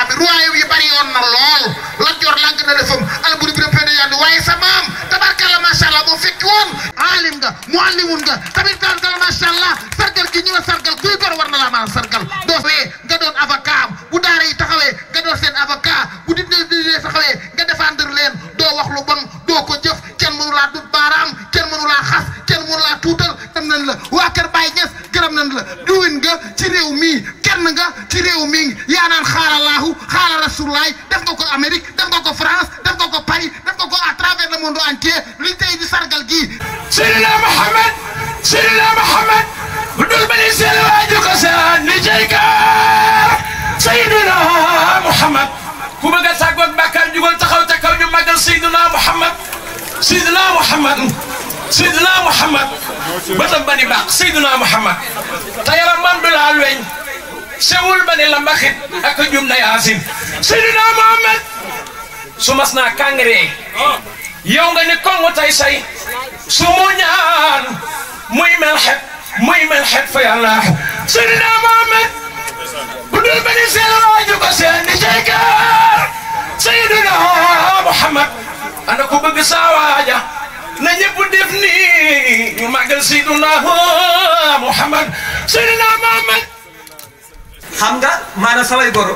bi royaume yi bari yoon na lool la jor lank na defam alburi bi pende yandu waaye sa maam tabarkalla macha allah boo fekki woon alim nga muallimun nga tamit tabarkalla macha allah sargal gi ñu la sargal kuy gor war na la mën a sargal doo fee nga doon avocat bu daara yi taxawee nga doon seen avocat bu di taxawee nga défendre leen doo wax lu bon doo ko jëf kenn mënu laa dut baaraam kenn mënu laa xas kenn mënu laa tuutal gërëm nañ la waa Kër Baye Niass gërëm nañ la duwin nga ci réew mii kenn nga ci réew mii yaa naan xaalallahu xaala rasulaay def nga ko Amérique def nga ko France def nga ko Paris def nga ko à travers le monde entier li tey di sargal gii Seydina Muhammad bu dul bani seen waaju ko seen ni jeyka Seydina Muhammad ku bëgg a tàggoog bàkkaar jugal taxaw ca kaw ñu màggal Seydina Muhammad bëtam bani baax Seydina Muhammad te yaram mam du laal weñ sewul bani la mbaxit ak jum na yaasin Seydina Muhammad su mas naa kàngree yow nga ni kongu tay say su mu ñaan muy mel xet fa yàlla Seydina Muhammad bu dul bani seen waaju ko seen ni jeykaar Seydina Muhammad ana ko bëgg saa waaja na ñëpp def nii ñu màggal Seydina Muhammad xam nga maanaam samay goro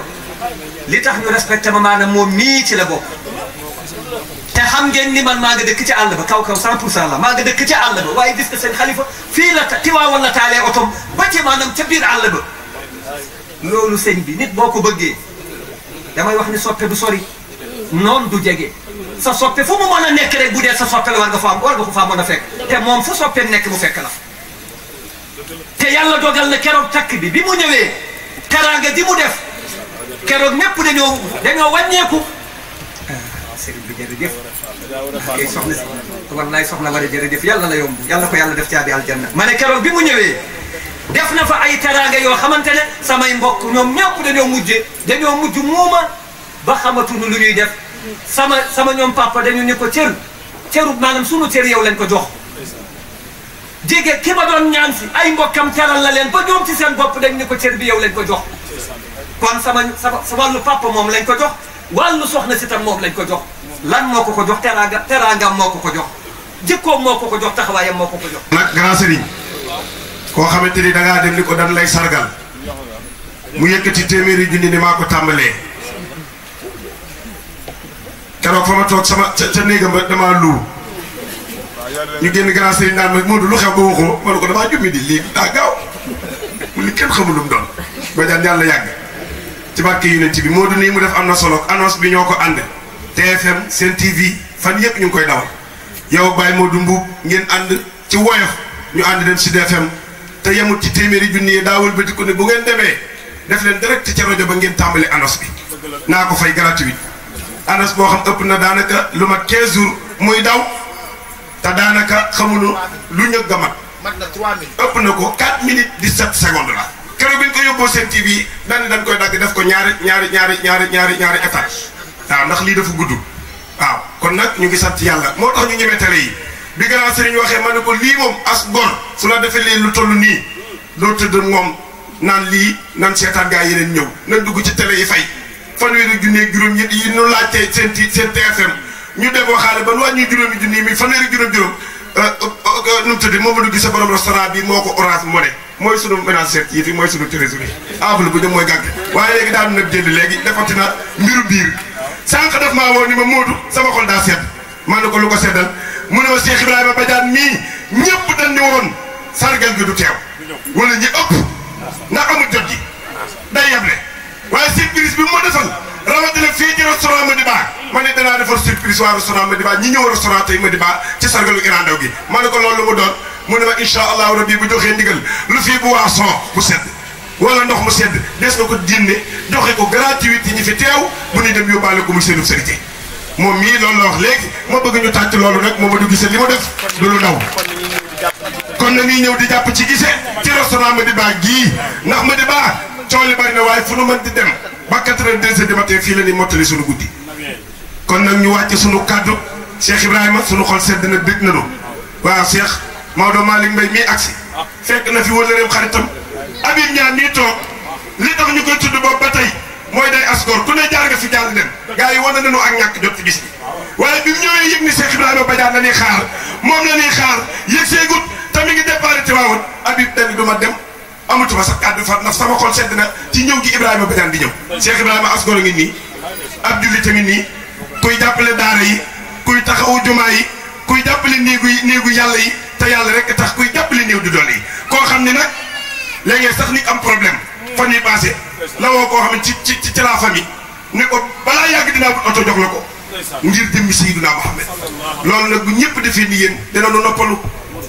li tax ñu respecté ma maanaam moom mii ci la bokk te xam ngeen ni man maa nga dëkk ci àll ba kaw 100% la maa nga dëkk ci àll ba waaye gis nga seen xalifa fii la Tiwaawan la taalee otom ba ci maanaam ca biir àll ba loolu sëñ bi nit boo ko bëggee damay wax ni soppe du sori noon du jege sa soppe fu mu mën a nekk rek bu dee sa soppe la war nga ko faa mën a fekk te moom fu soppe nekk mu fekk la te yàlla dogal na keroog takk bi mu ñëwee teraanga di mu def keroog ñëpp dañoo wàññeeku sëriñ bi jërëjëf kay soxna si wallaay soxna war a jërëjëf yàlla la yomb yàlla ko yàlla def caabi aljanna ma ne keroog bi mu ñëwee def na fa ay teraanga yoo xamante ne samay mbokk ñoom ñëpp dañoo mujj muuma ba xamatuñu lu ñuy def sama ñoom papa dañu ni ko cëru maanaam sunu cër yow lañ ko jox jege ki ma doon ñaan si ay mbokkam teral la leen ba ñoom ci seen bopp dañ ni ko cër bi yow lañ ko jox kon sa wàllu papa moom lañ ko jox wàllu soxna si tam moom lañ ko jox lan moo ko jox teraangam moo ko jox jikkoom moo ko jox taxawaayam moo ko jox nag grand sëriñ koo xamante ni dangaa dem ni ko dan lay sargal mu yëkkati téeméeri junni ni maa ko tàmbalee keroog fa ma toog ca néegam ba damaa lu ñu génn grand sëriñ naan ma Modou lu xew ba waxoo ma ne ko damaa jummi di lii daa gaaw mu li kenn xamul lu mu doon ba daan yàlla yàgg ci barke yonent bi Modou nii mu def am na solo annonce bi ñoo ko ànd TFM Sen TV fan yëpp ñu ngi koy dawal yow Baye Modou Mbuub ngeen ànd ci woyof ñu ànd dem Sud FM te yemut ci téeméeri junni yi daawal bëti ko ne bu ngeen demee def leen direct ca rajo ba ngeen tàmbali annonce bi naa ko fay gratuit annonce boo xam ëpp na daanaka lu mat 15 jours muy daw te daanaka xamulu lu ñëg ga mat na 3 minutes ëpp na ko 4 minutes 17 secondes la keroog bi ñu ko yóbboo Sen TV dañ koy dagg def ko ñaari étage waaw ndax lii dafa gudd waaw kon nag ñu ngi sant yàlla moo tax ñu ñemee télé yi bi grand sëriñ waxee ma ne ko lii moom as gor su la defee lii lu toll nii doo tëdd moom naan lii nan seetaan gaa yeneen ñëw nañ dugg ci télé yi fay fanweeri junni ak juróom ñett yi ñu laajtee seen TFM ñu dem waxaale ba nu wàññi juróomi junni mi fanweeri juróom nu mu tëddee Mamadou Gissé borom restaurant bi moo ko Orange Money mooy sunu ménagère yi fi mooy sunu trésorier enveloppe bu dem mooy gàgg waaye léegi daanu nag jënd léegi defati na mbiru biir sànq def maa woo ni ma Modou sama xol daa sedd man na ko lu ko seddal mu ne ma Cheikh Ibrahima Badiane mii ñëpp dañ ni woon sargal gi du teew wala ñi ëpp ndax amul jot ji day yeble waaye surprise bi moo defal rawatina fii ci restaurant Madiba ma ne danaa defar surprise waa restaurant Madiba ñi ñëw restaurant tey Madiba ci sargalu Iran Ndaw gi ma ne ko loolu mu doon mu ne ma incha allahu rabbi bu joxee ndigal lu fii boisson bu sedd wala ndox mu sedd des na ko dinne doxe ko gratuit yi ñi fi teew bu ñuy dem yóbbaale ko muy seenu sërité moom mii loolu la wax léegi ma bëgg ñu tàcc loolu nag Mamadou Gissé li mu def du lu ndaw kon na ñuy ñëw di jàpp ci Gissé ci restaurant Madiba gii ndax Madiba coow li bari na waaye fu nu mën di dem ba 82 heures du matin fii la ñuy mottali suñu guddi kon nag ñu wàcc suñu kaddu Cheikh Ibrahima suñu xol sedd na dégg nañu waaw Cheikh Maodo Malick Mbaye mii agsi fekk na fi wëllëreem xaritam Habib Niang mii toog li tax ñu koy tudd boobu ba tey mooy day asgor ku ne jaar nga fi jaar dem gars yi wane nañu ak ñàkk jot ci bis bi waaye bi mu ñëwee yëg ni Cheikh Ibrahima Badiane la ñuy xaar moom la ñuy xaar yëg seegut te mi ngi départ Tiwaawan Habib dañu du ma dem amatuma sax kàddu fat ndax sama xol sedd na ci ñëw gi Ibrahima Badiane di ñëw Cheikh Ibrahima asgor a ngi nii ab jullit a ngi nii kuy jàppale daara yi kuy taxawu jumaa yi kuy jàppale néegu yàlla yi te yàlla rek tax kuy jàppale néew du doole yi koo xam ne nag léegi sax nit am problème fan yi passé la woo koo xam ne ci la famille ne ko balaa yàgg dinaa ko oto jox la ko ngir jëmmi Seydina Muhammad loolu nag bu ñëpp defee ni yéen dinañu noppalu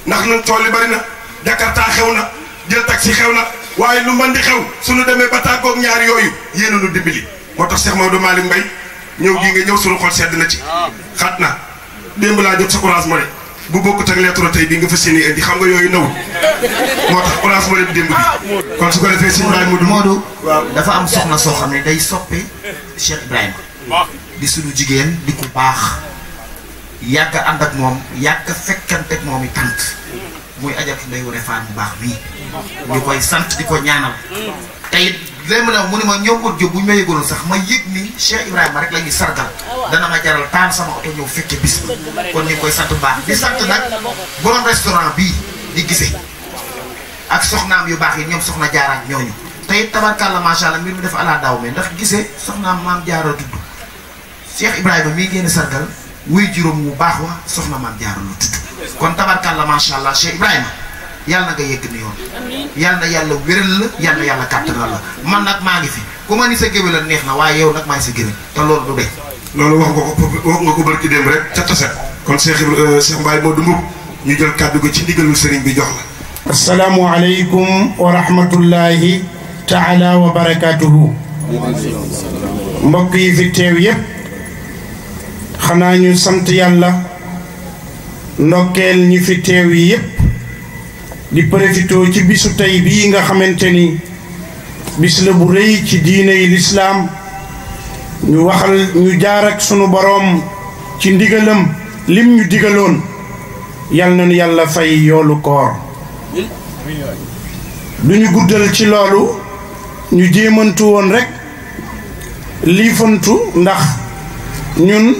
ndax nag tool yi bari na Jakarta xew na jël taxi xew na waaye lu mën di xew suñu demee ba tàggoog ñaar yooyu yéen a nu dimbali moo tax Cheikh Maodo Malick Mbaye ñëw gii nga ñëw suñu xol sedd na ci xat na démb laa jot sa courage mo ne bu bokkut ak lettre tey bi nga fas yéene indi xam nga yooyu nawul moo tax courage mo ne démb bi kon su ko defee sëñ Baye Modou dafa am soxna soo xam ne day soppe Cheikh Ibrahima di suñu jigéen di ku baax yàgg ànd ak moom yàgg fekkante ak moom i tànk muy ajatu nday wone faan bu baax bii ñu koy sant di ko ñaanal tey léegi nag mu ne ma ñoom Modou Diop bu ñu ma yëgaloon sax ma yëg ni Cheikh Ibrahima rek la ñuy sargal dana ma jaral taan sama oto ñëw fekke bis bi kon ñu ngi koy sant bu baax di sant nag borom restaurant bii di gisee ak soxnaam yu baax yi ñoom soxna Jaara ak ñooñu tey tabarkàlla macha allah mbir mi dafa ala daaw me ndax gisee soxnaam maam Jaara tudd Cheikh Ibrahima mii ngeen sargal wuy juróom wu baax wa soxna maam Jaara lu tudd kon tabarkàlla macha allah Cheikh Ibrahima yàlla na nga yegg ni yoon yàlla na yàlla wéral la yàlla na yàlla kàttanal la man nag maa ngi fi ku ma ni sa géwél la neex na waaye yow nag maa ngi sa géwél te loolu du dee. loolu wax nga ko barki démb rek ca taset kon Cheikh Mbaye Modou Mboub ñu jël kàddu ko ci ndigalul sëriñ bi jox la. asalaamualeykum wa rahmatullahi taala wa barakatuhu. mbokk yi fi teew yépp xanaa ñu sant yàlla ndokkeel ñi fi teew yi yépp di profitoo ci bisu tey bii nga xamante ni bis la bu rëy ci diine yi lislaam ñu waxal ñu jaar ak sunu boroom ci ndigalam lim ñu digaloon yal na nu yàlla fay yoolu koor du ñu guddal ci loolu ñu jéemantu woon rekk liifantu ndax ñun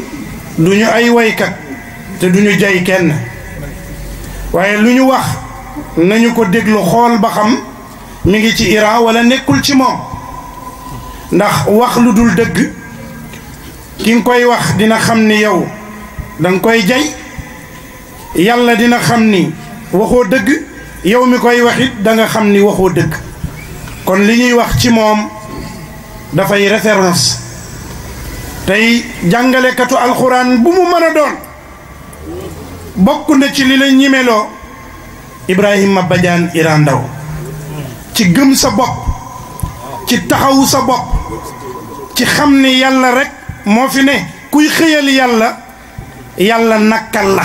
duñu ay waykat te duñu jay kenn waaye lu ñu wax nañu ko déglu xool ba xam mi ngi ci Iran wala nekkul ci moom ndax wax lu dul dëgg ki nga koy wax dina xam ni yow danga koy jay yàlla dina xam ni waxoo dëgg yow mi koy wax it danga xam ni waxoo dëgg kon li ñuy wax ci moom dafay référence tey jàngalekatu alxuraan bu mu mën a doon bokk na ci li la ñimeloo Ibrahima Badiane Iran Ndao ci gëm sa bopp ci taxawu sa bopp ci xam ni yàlla rek moo fi ne kuy xëyal yàlla yàlla nakkal la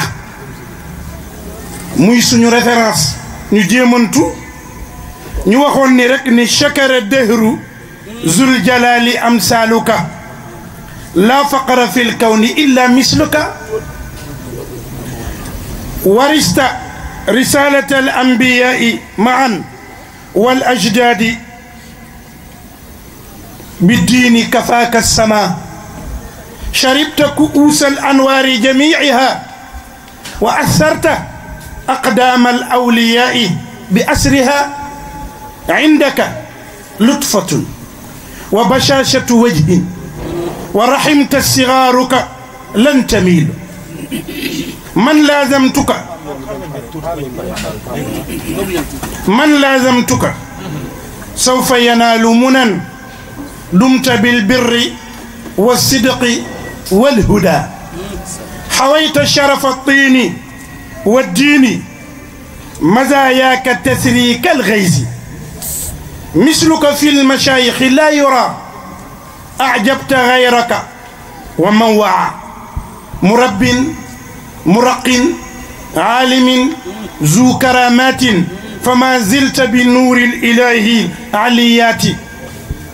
muy suñu référence ñu jéemantu ñu waxoon ni rek ni chakara dëhru zul jalali amsaluka la faqara fi l kawni illa misluka warista risalata al anbiyai maan wal ajdadi بالدين كفاك السماء شربت كؤوس الأنوار جميعها وأثرت أقدام الأولياء بأسرها عندك لطفة وبشاشة وجه ورحمت صغارك لن تميل من لازمتك سوف ينال منى دمت بالبر والصدق والهدى حويت شرف الطين والدين مزاياك تثري كالغيث مثلك في المشايخ لا يرى أعجبت غيرك ومن وعى مرب مرق عالم ذو كرامات فما زلت بنور الإله عليات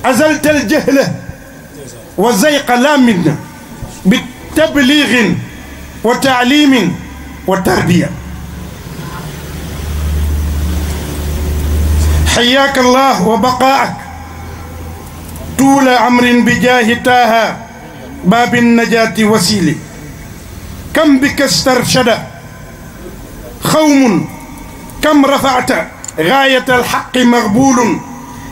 أزلت الجهل والزيق لا منا بالتبليغ وتعليم وتربية حياك الله وبقاءك طول أمر بجاه تاها باب النجاة وسيل كم بك استرشد خوم كم رفعت غاية الحق مقبول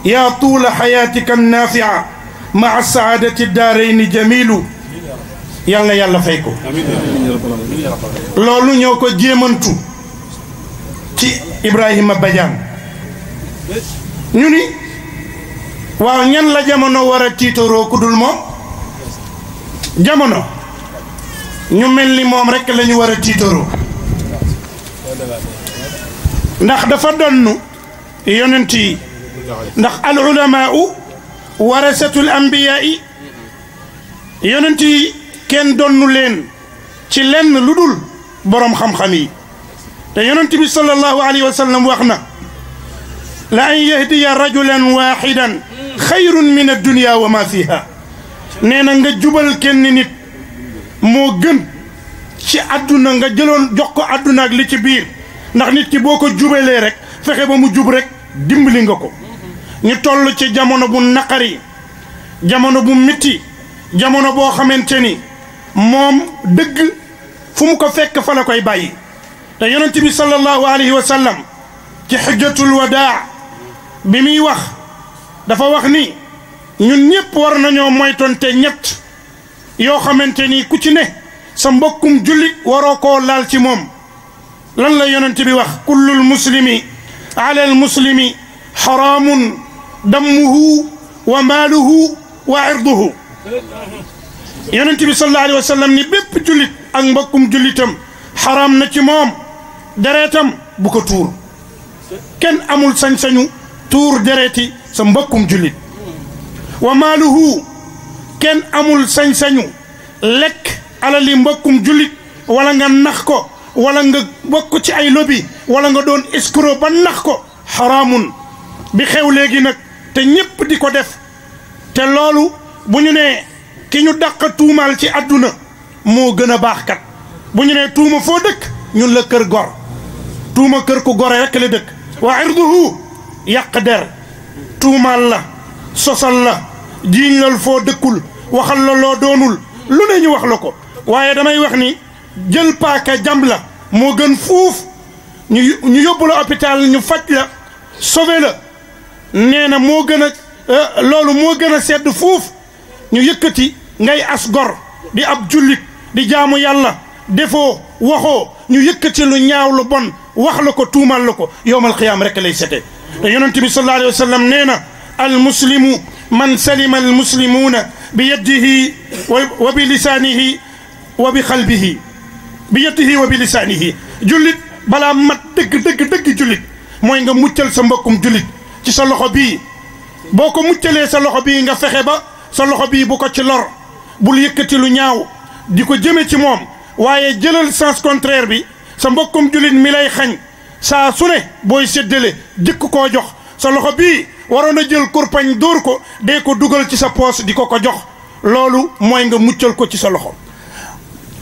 يا طول حياتك النافعة مع السعادة الدارين جميل يلا يلا فيكو لولو نيوكو جيمنتو تي إبراهيم بجان ñuni waaw ñan la jamono wara tiitoro ku dul moom jamono ñu melni moom rek lañu wara tiitoro ndax dafa donnu yonenti ndax al ulamaa'u warasatul anbiyaa'i yonenti kenn donnu leen ci lenn lu dul borom xam-xam yi te yonenti bi sallallahu alayhi wa sallam wax na la an yahdiya rajulan wahidan xayrun min ad-dunya wa ma fiha nee na nga jubal kenn nit moo gën ci àdduna nga jëloon jox ko àdduna ak li ci biir ndax nit ki boo ko jubalee rek fexe ba mu jub rek dimbali nga ko ñu toll ci jamono bu naqari jamono bu metti jamono boo xamante ni moom dëgg fu mu ko fekk fa la koy bàyyi te yonent bi sallallahu alayhi wa sallam ci hujjatul wadaa bi muy wax dafa wax ni ñun ñëpp war nañoo moytonte ñett yoo xamante ni ku ci ne sa mbokkum jullit waroo koo laal ci moom lan la yonent bi wax kullul muslimi ala al muslimi xaraamun dammuhu wa maaluhu wa irduhu yonent bi sallallahu alayhi wa sallam ni bépp jullit ak mbokkum jullitam xaraam na ci moom deretam bu ko tuur kenn amul sañ-sañu tuur dereti sa mbokkum jullit wa maaluhu kenn amul sañ-sañu lekk alali mbokkum jullit wala nga nax ko wala nga bokk ci ay lobby wala nga doon escroc ba nax ko xaraamun bi xew léegi nag te ñépp di ko def te loolu bu ñu nee ki ñu dàq tuumaal ci àdduna moo gën a baax kat bu ñu nee tuuma foo dëkk ñun la kër gor tuuma kër ku gore rek la dëkk wa irduhu yàq der tuumaal la sosal la jiiñ lal foo dëkkul waxal la loo doonul lu ne ñu wax la ko waaye damay wax ni jël paaka jàmb la moo gën fuuf ñu yóbbu la hôpital ñu faj la sauvé la nee na moo gën a loolu moo gën a sedd fuuf ñu yëkkati ngay as gor di ab jullit di jaamu yàlla defoo waxoo ñu yëkkati lu ñaaw lu bon wax la ko tuumal la ko yowmal xiyaam rek lay sete te yonent bi sallallahu alayhi wa sallam nee na al muslimu man salima al muslimuuna bi yadihi wa bi lisaanihi wa bi xalbihi bi yadihi wa bi lisaanihi jullit balaa mat dëgg jullit mooy nga muccal sa mbokkum jullit ci sa loxo bii boo ko muccalee sa loxo bii nga fexe ba sa loxo bii bu ko ci lor bul yëkkati lu ñaaw di ko jëme ci moom waaye jëlal sens contraire bi sa mbokkum jullit mi lay xañ saa su ne booy séddale jëkk koo jox sa loxo bii waroon a jël kurpañ dóor ko dee ko dugal ci sa poos di ko jox loolu mooy nga muccal ko ci sa loxo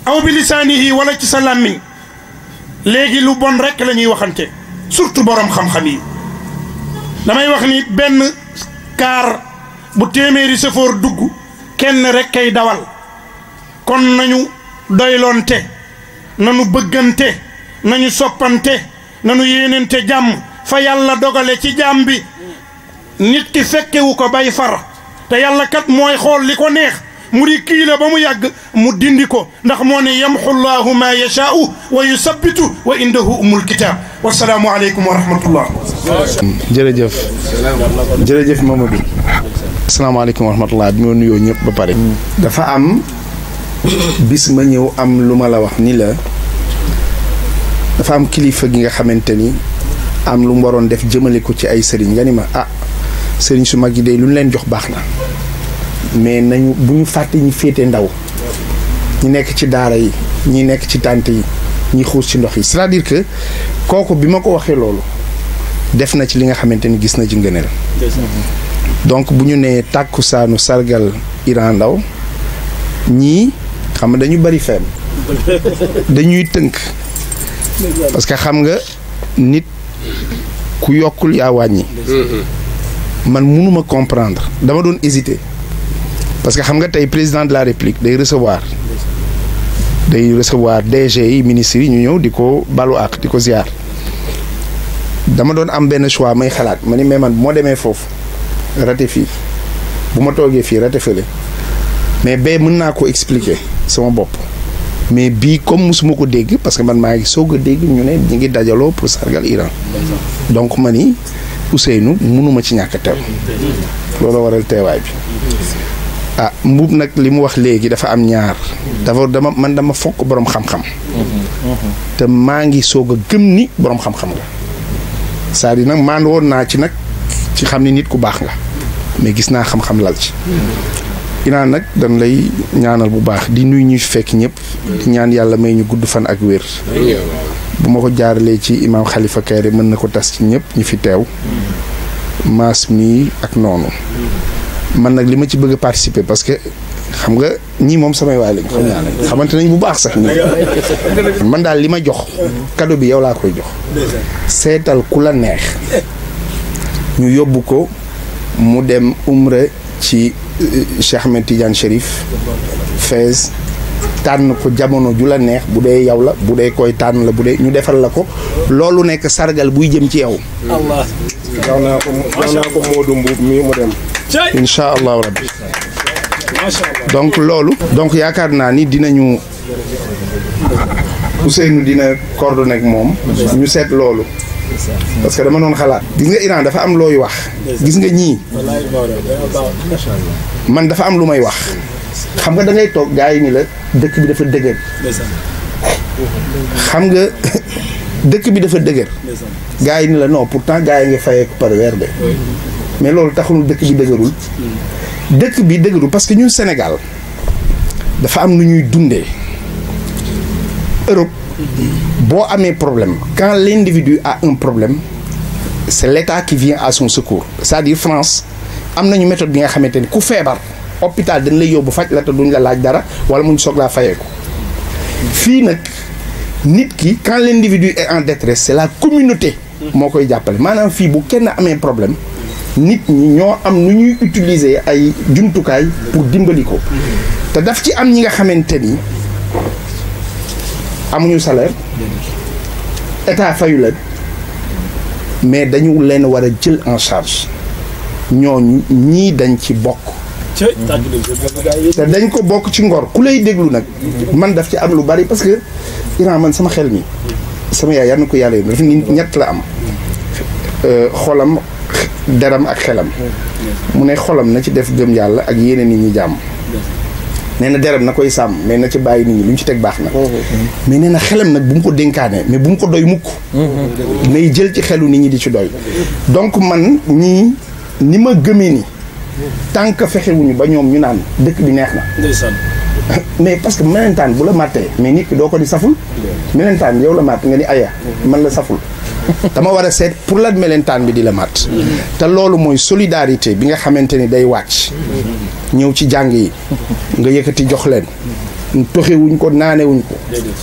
aw bi lisaanihi wala ci sa làmmiñ léegi lu bon rek la ñuy waxante surtout borom xam-xam yi damay wax ni benn kaar bu téeméeri safoor dugg kenn rek kay dawal kon nañu doylonte nanu bëggante nañu soppante nanu yéenante jàmm fa yàlla dogale ci jàmm bi nit ki fekkewu ko bay far te yàlla kat mooy xool li ko neex mu di kii la ba mu yàgg mu dindi ko ndax moo ne yamxu llahu ma yashaau wa yusabbitu wa indahu umul kitab wasalaamu aleykum wa rahmatullah jërëjëf Mamadou asalaamaaleykum wa rahmatullah bi ma nuyoo ñëpp ba pare dafa am bis ma ñëw am lu ma la wax ni la dafa am kilifa gi nga xamante ni am lu mu waroon def jëmale ko ci ay sëriñ nga ni ma sëriñ su mag yi de lu ñu leen jox baax na mais nañu bu ñu fàtte ñi féete ndaw ñi nekk ci daara yi ñi nekk ci tànt yi ñi xuus ci ndox yi c'est-à-dire que kooku bi ma ko waxee loolu def na ci li nga xamante ni gis na ci ngëneel donc bu ñu nee tàkkusaanu sargal Iran Ndao ñii xam nga dañu bari feem dañuy tënk parce que xam nga nit ku yokkul yaa wàññi man mënuma comprendre dama doon hésiter parce que xam nga tey président de la république day recevoir DG yi ministres yi ñu ñëw di ko balu ak di ko ziar dama doon am benn choix may xalaat ma ni mais man bu ma demee foofu rate fii bu ma toogee fii rate fële mais bee mën naa ko expliquer sama bopp mais bii comme musuma ko dégg parce que man maa ngi soog a dégg ñu ne ñu ngi dajaloo pour sargal Iran donc ma ni Ousseynou mënuma ci ñàkk a teew loolu waral teewaay bi ah Mbuub nag li mu wax léegi dafa am ñaar dama fokk boroom xam-xam te maa ngi soog a gëm ni boroom xam-xam nga c'est-à-dire nag maan woon naa ci nag ci xam ni nit ku baax nga mais gis naa xam-xam lal ci Iran nag dañ lay ñaanal bu baax di nuyu ñuy fekk ñëpp di ñaan yàlla may ñu gudd fan ak wér bu ma ko jaaralee ci imaam Khalifa Kayre mën na ko tas ci ñëpp ñi fi teew maas mi ak noonu man nag li ma ci bëgg a participer parce que xam nga ñii moom samay waay lañ xam naa ne xamante nañ bu baax sax nii man daal li ma jox cadeau bi yow laa koy jox seetal ku la neex ñu yóbbu ko mu dem umra ci Cheikh Ahmed Tidiane Chérif Fès tànn ko jamono ju la neex bu dee yow la bu dee koy tànn la bu dee ñu defal la ko loolu nekk sargal buy jëm ci yow. Allah. jox naa ko Modou Mbuub mii mu dem. incha allahu rabbi. donc loolu. donc yaakaar naa ni dinañu Ousseynou dina coordonné ak moom. ñu seet loolu. parce que dama doon xalaat. gis nga Iran dafa am looy wax. gis nga ñii. man dafa am lu may wax. xam nga da ngay toog gars yi ni la dëkk bi dafa dëgër. xam nga dëkk bi dafa dëgër. gars yi ni la non pourtant gars yi nga fayee ko par weer de. mais loolu taxul dëkk bi dëgërul. dëkk bi dëgërul parce que ñun Sénégal dafa am nu ñuy dundee. Europe boo amee problème quand l'individu a un problème c'est l'État qui vient à son secours. c'est-à-dire France am nañu méthode bi nga xamante ni ku feebar. hôpital dañ lay yóbbu faj la te duñ la laaj dara wala muñ soog laa fayee ko fii nag nit ki quand l'individu est en détresse c'est la communauté moo koy jàppale maanaam fii bu kenn amee problème nit ñi ñoo am nu ñuy utiliser ay jumtukaay pour dimbali ko te daf ci am ñi nga xamante ni amuñu salaire état fayu leen mais dañu leen war a jël en charge ñooñu ñii dañ ci bokk te dañ ko bokk ci ngor ku lay déglu nag man daf ci am lu bari parce que Iran man sama xel mi sama yaay yar na ko yàlla yi dafa ni ñett la am xolam deram ak xelam mu ne xolam na ci def gëm yàlla ak yéene nit ñi jàmm nee na deram na koy sàmm mais na ci bàyyi nit ñi lu ñu ci teg baax na mais nee na xelam nag bu mu ko dénkaane mais bu mu ko doy mukk nay jël ci xelu nit ñi di ci doy donc man ñii ni ma gëmee ni tant que fexewuñu ba ñoom ñu naan dëkk bi neex na mais parce que melentaan bu la màttee mais nit ki doo ko di saful melentaan yow la màtt nga ni aya man la saful dama war a seet pour la melentaan bi di la màtt te loolu mooy solidarité bi nga xamante ni day wàcc ñëw ci jàng yi nga yëkkati jox leen toxewuñ ko naanewuñ ko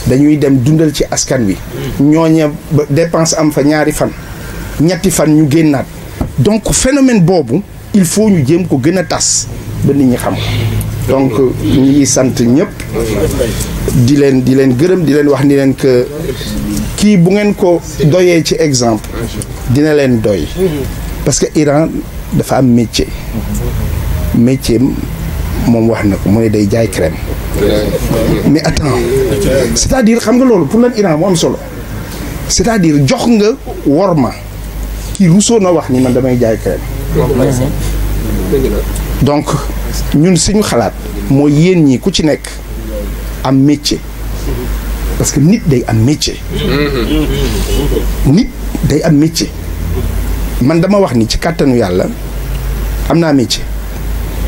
dañuy dem dundal ci askan wi ñooña ba dépense am fa ñaari fan ñetti fan ñu génnaat donc phénomène boobu il faut ñu jéem ko gën a tas ba nit ñi xam donc ñu ngi sant ñëpp di leen gërëm di leen wax ni leen que kii bu ngeen ko doyee ci exemple dina leen doy parce que Iran dafa am métier moom wax na ko mu ne day jaay crème mais attends c'est-à-dire xam nga loolu pour lan Iran mu am solo c'est-à-dire jox nga worma kii Rousseau na wax ni man damay jaay crème donc ñun suñu xalaat mooy yéen ñi ku ci nekk am métier parce que nit day am métier man dama wax ni ci kàttanu yàlla am naa métier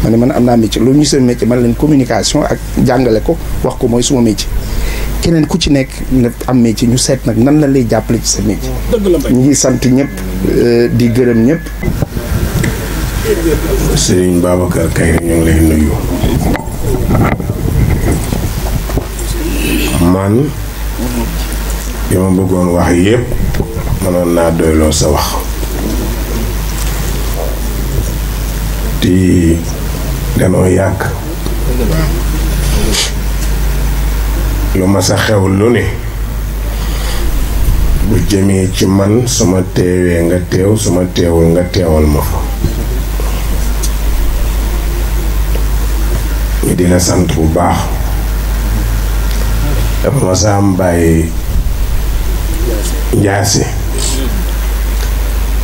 man am naa métier loolu ñu seen métier man leen communication ak jàngale ko wax ko mooy suma métier keneen ku ci nekk nga am métier ñu seet nag nan la lay jàppale ci sa métier ñu ngi sant ñëpp di gërëm ñëpp. Serigne Babacar Kayre ñu ngi lay nuyu. man li ma bëggoon wax yépp mënoon naa doyloo sa wax di danoo yàgg lu ma sa xew lu ne bu jëmee ci man suma teewee nga teew suma teewul nga teewal ma fa ñu di la sant bu baax dafa ma sa am bàyyi njaasi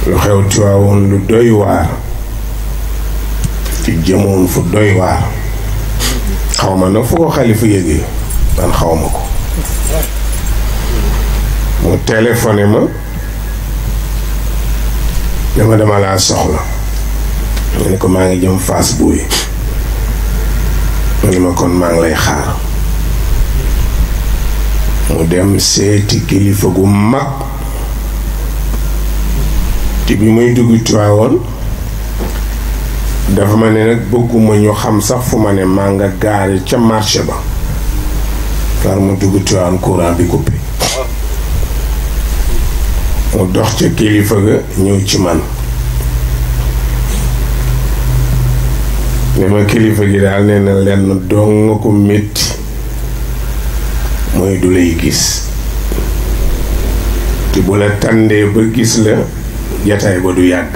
lu xew Tiwaawoon lu doy waar ci jëmoon fu doy waar xaw ma nag fu ko xalifa yëgee man xaw ma ko mu téléphoné ma dama laa soxla ma ne ko maa ngi jëm Fass Boye mu ne ma kon maa ngi lay xaar mu dem seeti kilifa gu mag te bi muy dugg Tiwaawoon dafa ma ne nag bëgguma ñu xam sax fu ma ne maa nga gaari ca marché ba far mu dugg Tiwaawoon courant bi coupé mu dox ca kilifa ga ñëw ci man ne ma kilifa gi daal nee na lenn dong nga ko métti mooy du lay gis te bu la tàndee ba gis la jataay ba du yàgg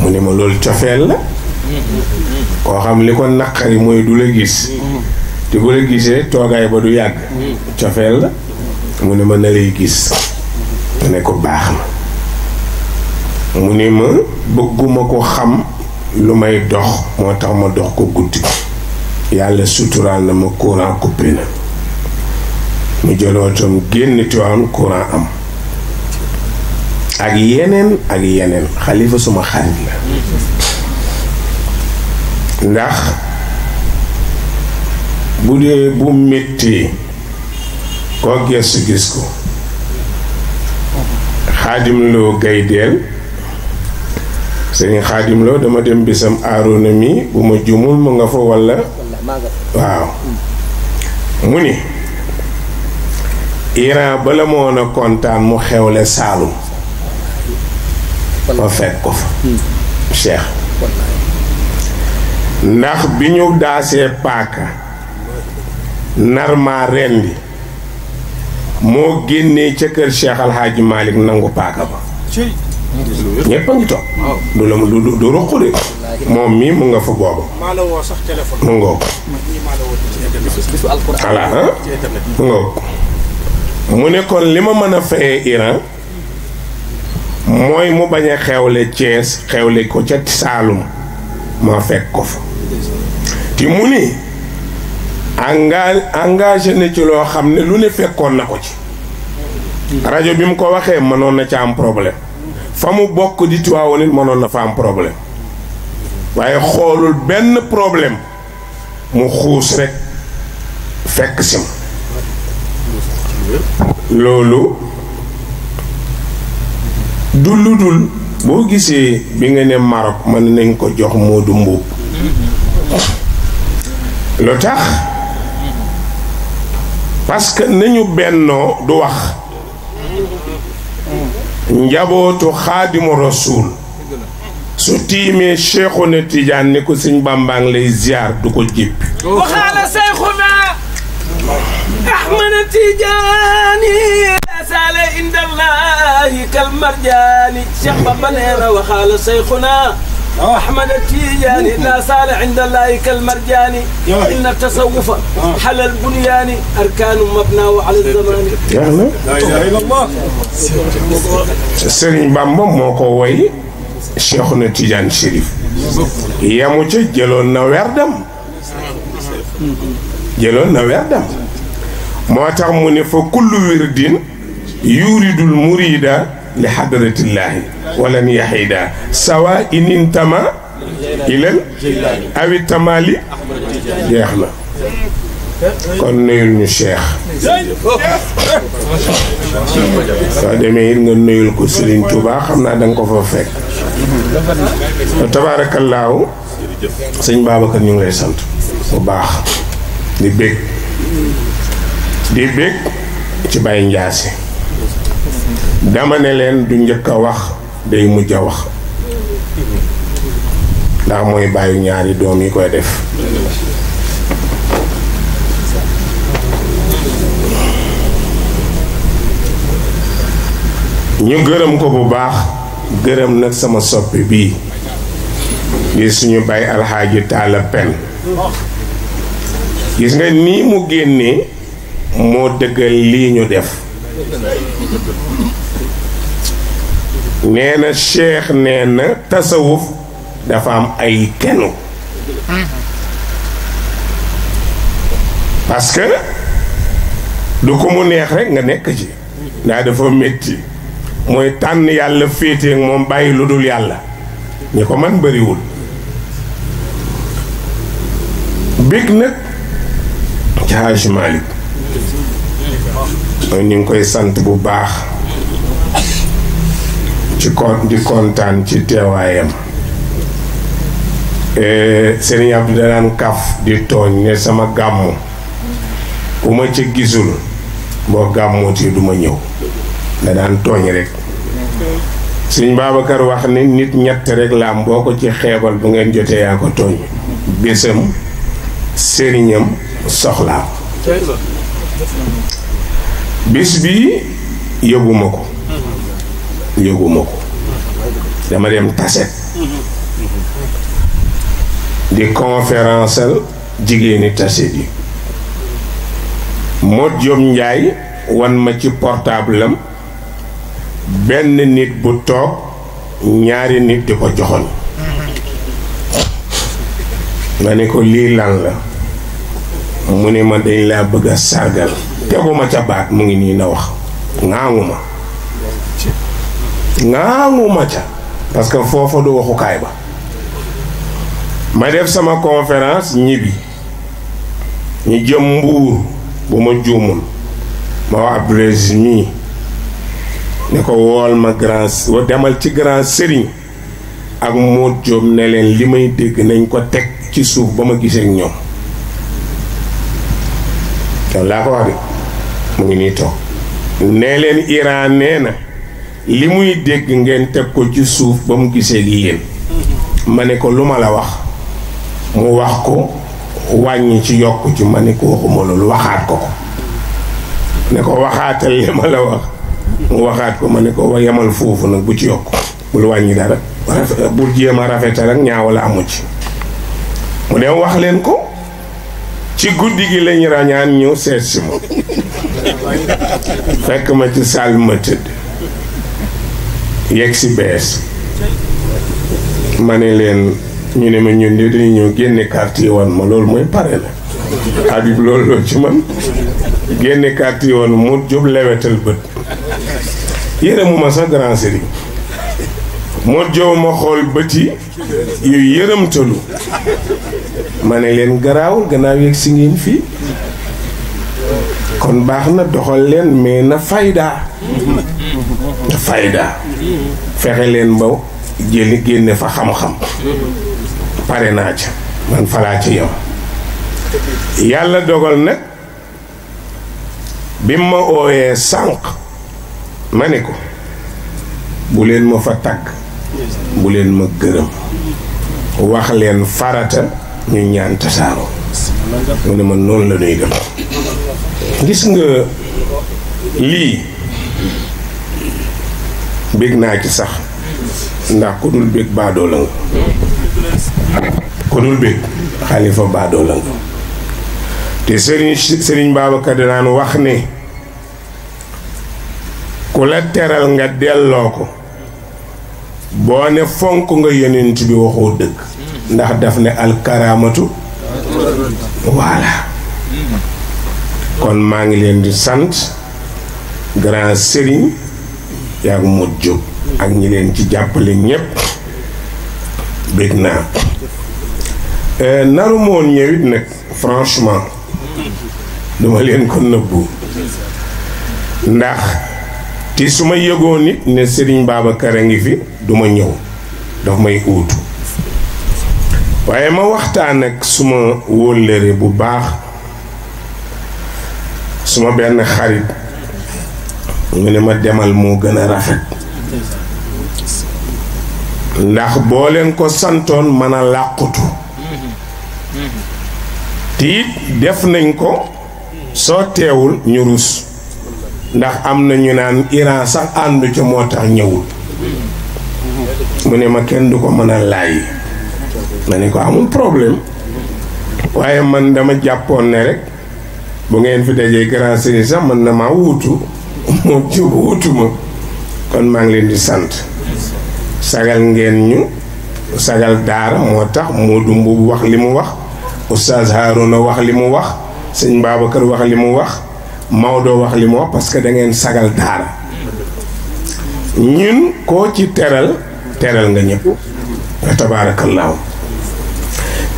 mu ne ma loolu cofeel la koo xam li ko naqari mooy du la gis te bu la gisee toogaay ba du yàgg cofeel la mu ne ma na lay gis mu ne ko baax na mu ne ma bëgguma ko xam lu may dox moo tax ma dox ko guddi yàlla suturaal na ma courant coupé na mu jëlootam génn Tiwaawan courant am ak yeneen xalifa suma xarit la ndax bu dee bu métti koo gestu gis ko Xaadim Lo Gaydeel sëriñ Xaadim Lo dama dem bisam Aroona mi bu ma jumul mu nga fa walla waaw mu ni Iran bala ma woon a kontaan mu xewle Saalum ma fekk ko fa Cheikh ndax bi ñu daasee paaka nar maa rendi moo génnee ca kër Cheikh Alhaaji Malick nangu paaka ba ñépp a ngi toog du la du ruqule moom mii mu nga fa booba mu ngoog voilà mu ngoog mu ne kon li ma mën a fayee Iran mooy mu bañ a xewle Thiès xewle ko ca Saalum ma fekk ko fa te mu ni engagé na ci loo xam ne lu ne fekkoon na ko ci rajo bi mu ko waxee mënoon na ca am problème fa mu bokk di Tiwaawan nit mënoon na fa am problème waaye xoolul benn problème mu xuus rekk fekk si ma loolu du lu dul boo gisee bi nga ne Maroc mën nañ ko jox Moodu Mbuub lu tax parce que nañu bennoo du wax njabootu Xaadimu Rasuul su tiimee Cheikhuna Tidiane ni ko Sëñ Bàmba ngi lay ziar du ko jéppi waxaala Cheikhuna Ahmad Tidiane saale indallahi kal marjaani Cheikh Bamba neena waxaala Cheikhuna أحمد التيجاني لا سال عند الله كالمرجاني إن التصوف حل البنيان أركان مبنى على الزمان لا إله إلا الله سيرين بامبا موكو وي شيخنا تيجان شريف يامو تي جلون na werdam موتاخ موني فكل ورد يريد المريد لحضرة الله ولن يحيدا سواء إن انتمى إلى أو التمالي jeexna kon nuyul ñu Cheikh soo demee it nga nuyul ko Serigne Touba xam naa danga ko fa fekk tabaarakallaahu sëñ Babacar ñu ngi lay sant bu baax di bég ci Baye Ndiassé dama ne leen du njëkk a wax day mujj a wax ndax mooy bàyyi ñaari doom yi koy def ñu gërëm ko bu baax gërëm nag sama soppi bii di suñu bay alxaaji Taala Pen gis nga nii mu génnee moo dëggal lii ñu def nee na cheikh nee na tasawuf dafa am ay kenu parce que du ko mu neex rek nga nekk ci ndax dafa metti mooy tànn yàlla féete ak moom bàyyi lu dul yàlla ñi ko man bariwul bég nag ci Hajj Malick mooy ñu ngi koy sant bu baax ci di kontaan ci teewaayam Serigne Abdou daan kaf di tooñ ne sama gàmmu bu ma ca gisul boo gàmmooti du ma ñëw da daan tooñ rek Serigne Babacar wax ne nit ñett rek la am boo ko ci xeebal bu ngeen jotee yaa ko tooñ bésam sëriñam soxlaam bis bi yëguma ko dama dem taset di conférenceal jigéeni taset yi Modou Diop Ndiaye wan ma ci portable am benn nit bu toog ñaari nit di ko joxoon ma ne ko lii lan la mu ne ma dañ laa bëgg a sargal teguma ca baat mu ngi nii na wax ŋaanguma ca parce que foofa du waxukaay ba ma def sama conférence ñibbi ñu jëm Mbuur bu ma juumul ma wax Abdoulaye mii ne ko wool ma grand demal ci grand sëriñ ak Modou Diop ne leen li may dégg nañ ko teg ci suuf ba ma gisee ak ñoom loolu laa ko wax de mu ngi nii toog nee leen Iran nee na li muy dégg ngeen teg ko ci suuf ba mu gisee gi yéen ma ne ko lu ma la wax mu wax ko wàññi ci yokk ci ma ne ko waxuma loolu waxaat ko ne ko waxaatal li ma la wax mu waxaat ko ma ne ko yemal foofu nag bu ci yokk bul wàññi dara bul jéem a rafetal ak ñaawala amu ci mu dem wax leen ko ci guddi gi lañu rañaan ñëw seet si ma fekk ma ci salle ma tëdd yegg si bees ma ne leen ñu ne ma ñun de dañu ñëw génne carte yi wan ma loolu mooy pare la Habib loolu loo ci man génne carte yi wan mu jub lewetal bët yërëmu ma sax grand sëriñ moo jow ma xool bët yi yu yërëmtalu ma ne leen garaawul gannaaw yegg si ngeen fii kon baax na doxal leen mais na fayda fexe leen ba jëli génne fa xam-xam pare naa ca man falaa ci yam yàlla dogal nag bi ma ooyee sànq ma ne ko bu leen ma fa tagg bu leen ma gërëm wax leen farata ñu ñaan tasaaroo mu ne ma noonu la ñuy def gis nga lii bég naa ci sax ndax ku dul bég baadoo la nga ku dul bég xalifa baadoo la nga te Sëriñ Babacar danaan wax ne ku la teral nga delloo ko boo ne fonk nga yonent bi waxoo dëgg ndax daf ne alkaraamatu voilà kon maa ngi leen di sant grand sëriñ yaa ngi Modou Diop ak ñi leen ci jàppale ñépp bég naa naru moon ñëwit nag franchement duma leen ko nëbbu ndax te su ma yëgoon nit ne Serigne Babacar a ngi fi duma ñëw daf may uutu waaye ma waxtaan ak suma wóllëre bu baax suma benn xarit mu ne ma demal moo gën a rafet ndax boo leen ko santoon mën a làqutu te it def nañ ko soo teewul ñu rus ndax am na ñu naan Iran sax àndu ca moo tax ñëwul mu ne ma kenn du ko mën a laaj ma ne ko amul problème waaye man dama jàppoon ne rek bu ngeen fi dajee grand sëriñ sax mën na maa wuutu moom ci wuutu ma kon maa ngi leen di sant sagal ngeen ñu sagal daara moo tax Modou Mbuub wax li mu wax Oustaz Harouna wax li mu wax sëñ Babacar wax li mu wax Maodo wax li mu wax parce que da ngeen sagal daara ñun koo ci teral nga ñëpp wa tabaarakallaahu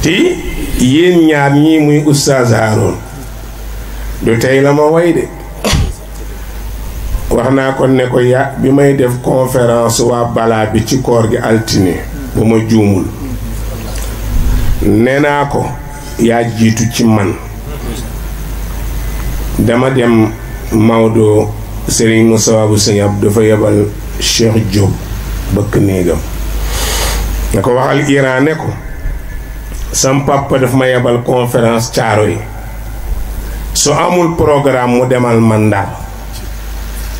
te yéen ñaar ñii muy Oustaz Harouna du tey la ma way de wax naa ko ne ko bi may def conférence waa balaa bi ci koor gi altine bu ma juumul nee naa ko yaa jiitu ci man dama dem Maodo Serigne Moussa bu Sëñ Abdou dafa yebal Cheikh Diop bëkk néegam ne ko waxal Iran ne ko sam papa daf ma yebal conférence caaro yi su amul programme mu demal man Ndar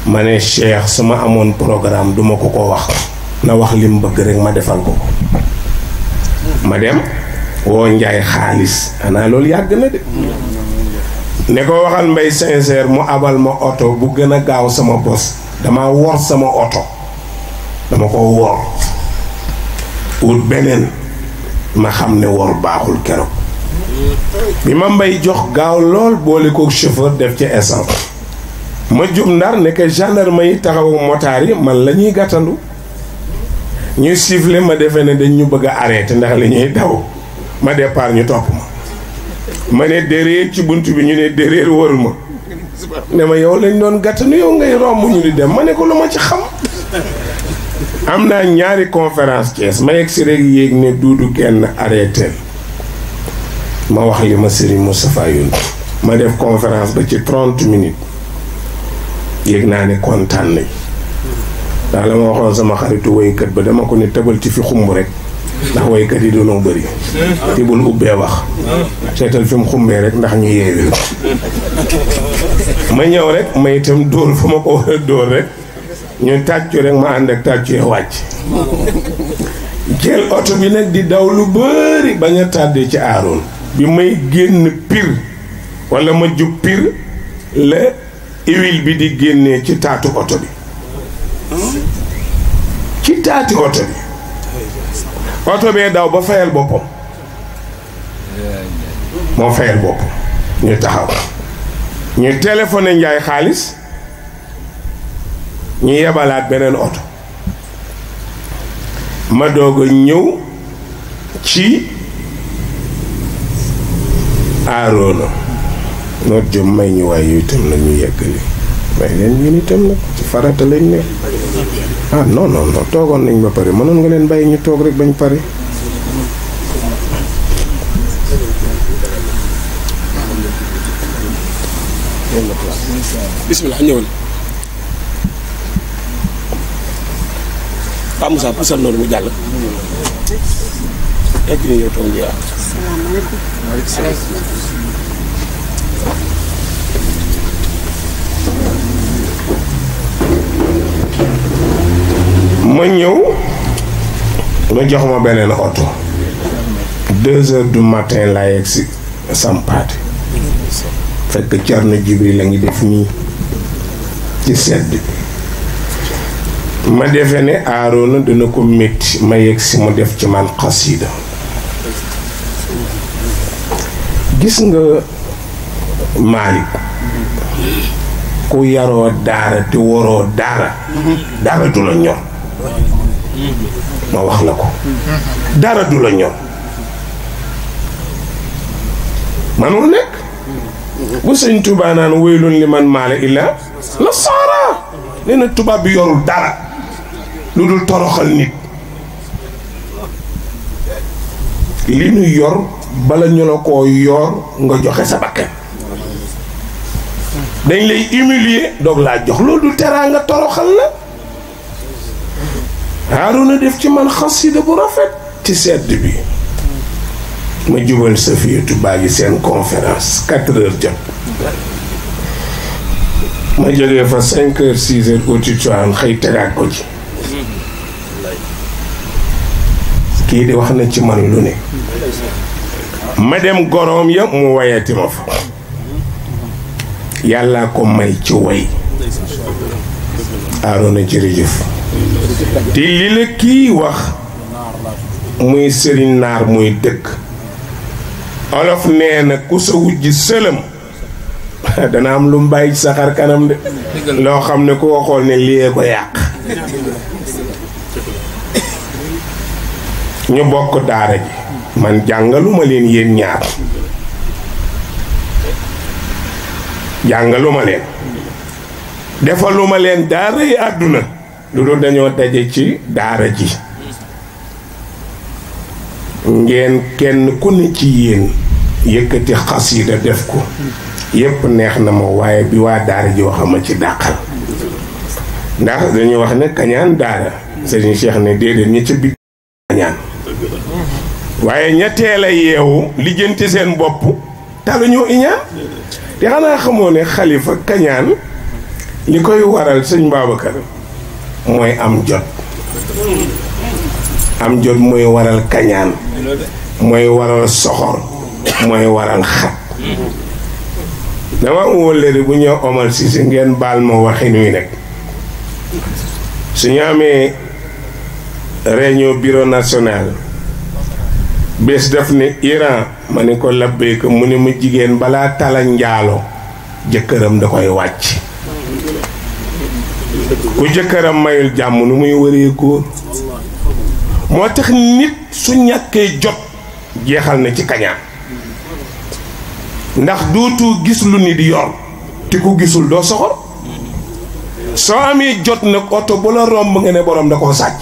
ma ne Cheikh su ma amoon programme duma ko wax na wax lim bëgg rek ma defal ko ma dem woo Njaay xaalis xanaa loolu yàgg na de ne ko waxal Mbay sincère mu abal ma oto bu gën a gaaw sama bos dama wor sama oto dama ko wor wut beneen ma xam ne wor baaxul keroog bi ma Mbay jox gaaw lool boole ko chauffeur def ci essence ma jub Ndar nekk gendarme yi taxawu motaar yi man la ñuy gàttandu ñuy siffler ma defee ne dañ ñu bëgg a arrêté ndax li ñuy daw ma départ ñu topp ma ne déréer ci bunt bi ñu ne déréer wër ma ne ma yow lañ doon gàttandu yow ngay romb ñu di dem ma ne ko lu ma ci xam am naa ñaari conférence Thiès ma yegg si rek yéeg ne duudu kenn arrêté ma wax li ma Serigne Moustapha yoon ma def conférence ba ci 30 minutes yéeg naa ne kontaan nañ ndax la ma waxoon sama xaritu woykat ba dama ko ne tëbal ci fi xumb rek ndax woykat yi doonoo bëri te bul ubbee wax seetal fi mu xumbee rek ndax ñu yeewee ma ñëw rek ma itam dóor fu ma ko war a dóor rek ñu tàccu rek ma ànd ak tàccu wàcc jël oto bi nag di daw lu bëri bañ a tàddee ci aaroon bi may génn pir wala ma jub pir la huile bi di génnee ci taatu oto bi ci taati oto bi oto bee daw ba fayal boppam moo fayal boppam ñu taxaw ñu téléphoné Njaay xaalis ñu yebalaat beneen oto ma doog a ñëw ci Aroona noot jëm may ñu waay yu itam nag ñu yeggali may leen ñun itam nag ci farata lañ ne ah non toogoon nañ ba pare mënoon nga leen bàyyi ñu toog rek bañ pare bismillah ñëwal Pa Moussa pusal noonu mu jàll egg ni yow toog njiyaa ma ñëw ma jox ma beneen oto 2 heures du matin laa yegg si sampaate fekk Cerno Jibril la ngi def nii ci sedd ma defe ne Aroona dina ko métti ma yegg si mu def ci man xasida gis nga Malick ku yaroo daara te waroo daara daara du la ñor ma wax la ko dara du la ñor manul nekk bu sëñ Tuubaa naan waylun li man maale illa la saara nee na tubaab bi yorul dara lu dul toroxal nit li nu yor bala ñu la koo yor nga joxe sa bakkan dañ lay humilier doog laa jox loolu du teraanga toroxal la Haaruna def ci man xasida bu rafet ci sedd bi ma jubal Safiyatu baa ngi seen conférence 4 heures jot ma jógee fa 5 heures 6 heures auditoire xëy tegaat ko ci kii di wax na ci man lu ne ma dem goroom ya mu wayati ma fa yàlla ko may ci way Haaruna jërëjëf te li la kii wax muy sëriñ naar muy dëkk olof nee na ku sa wujj sëlëm dana am lu mu bàyyi ci sa xar kanam de loo xam ne ku ko xool ne lii ko yàq ñu bokk daara ji man jàngaluma leen yéen ñaar jàngaluma leen defaluma leen daara yi àdduna lu dul dañoo daje ci daara ji ngeen kenn ku ne ci yéen yëkkati xasida def ko yépp neex na ma waaye bi waa daara ji waxama ci dàqal ndax dañuy wax ne kañaan daara Serigne Cheikh ne déedéet ñi ca biir kañaan waaye ña teel a yeewu lijjanti seen bopp taluñoo iñaan te xanaa xamoo ne xalifa kañaan li koy waral sëñ Babacar mooy am jot mooy waral kañaan mooy waral soxor mooy waral xat dama wóllëre bu ñëw Omar Cissé ngeen baal ma waxin wi nekk su ñu amee réunion bureau national bés def ne Iran ma ne ko labbeeka mu ne ma jigéen balaa tala njaalo jëkkëram da koy wàcc ku jëkkëram mayul jàmm nu muy wëree góor moo tax nit su ñàkkee jot jeexal na ci kañaan ndax dootu gis lu nit yor te ku gisul doo soxor soo amee jot nag oto bu la romb nga ne borom da koo sàcc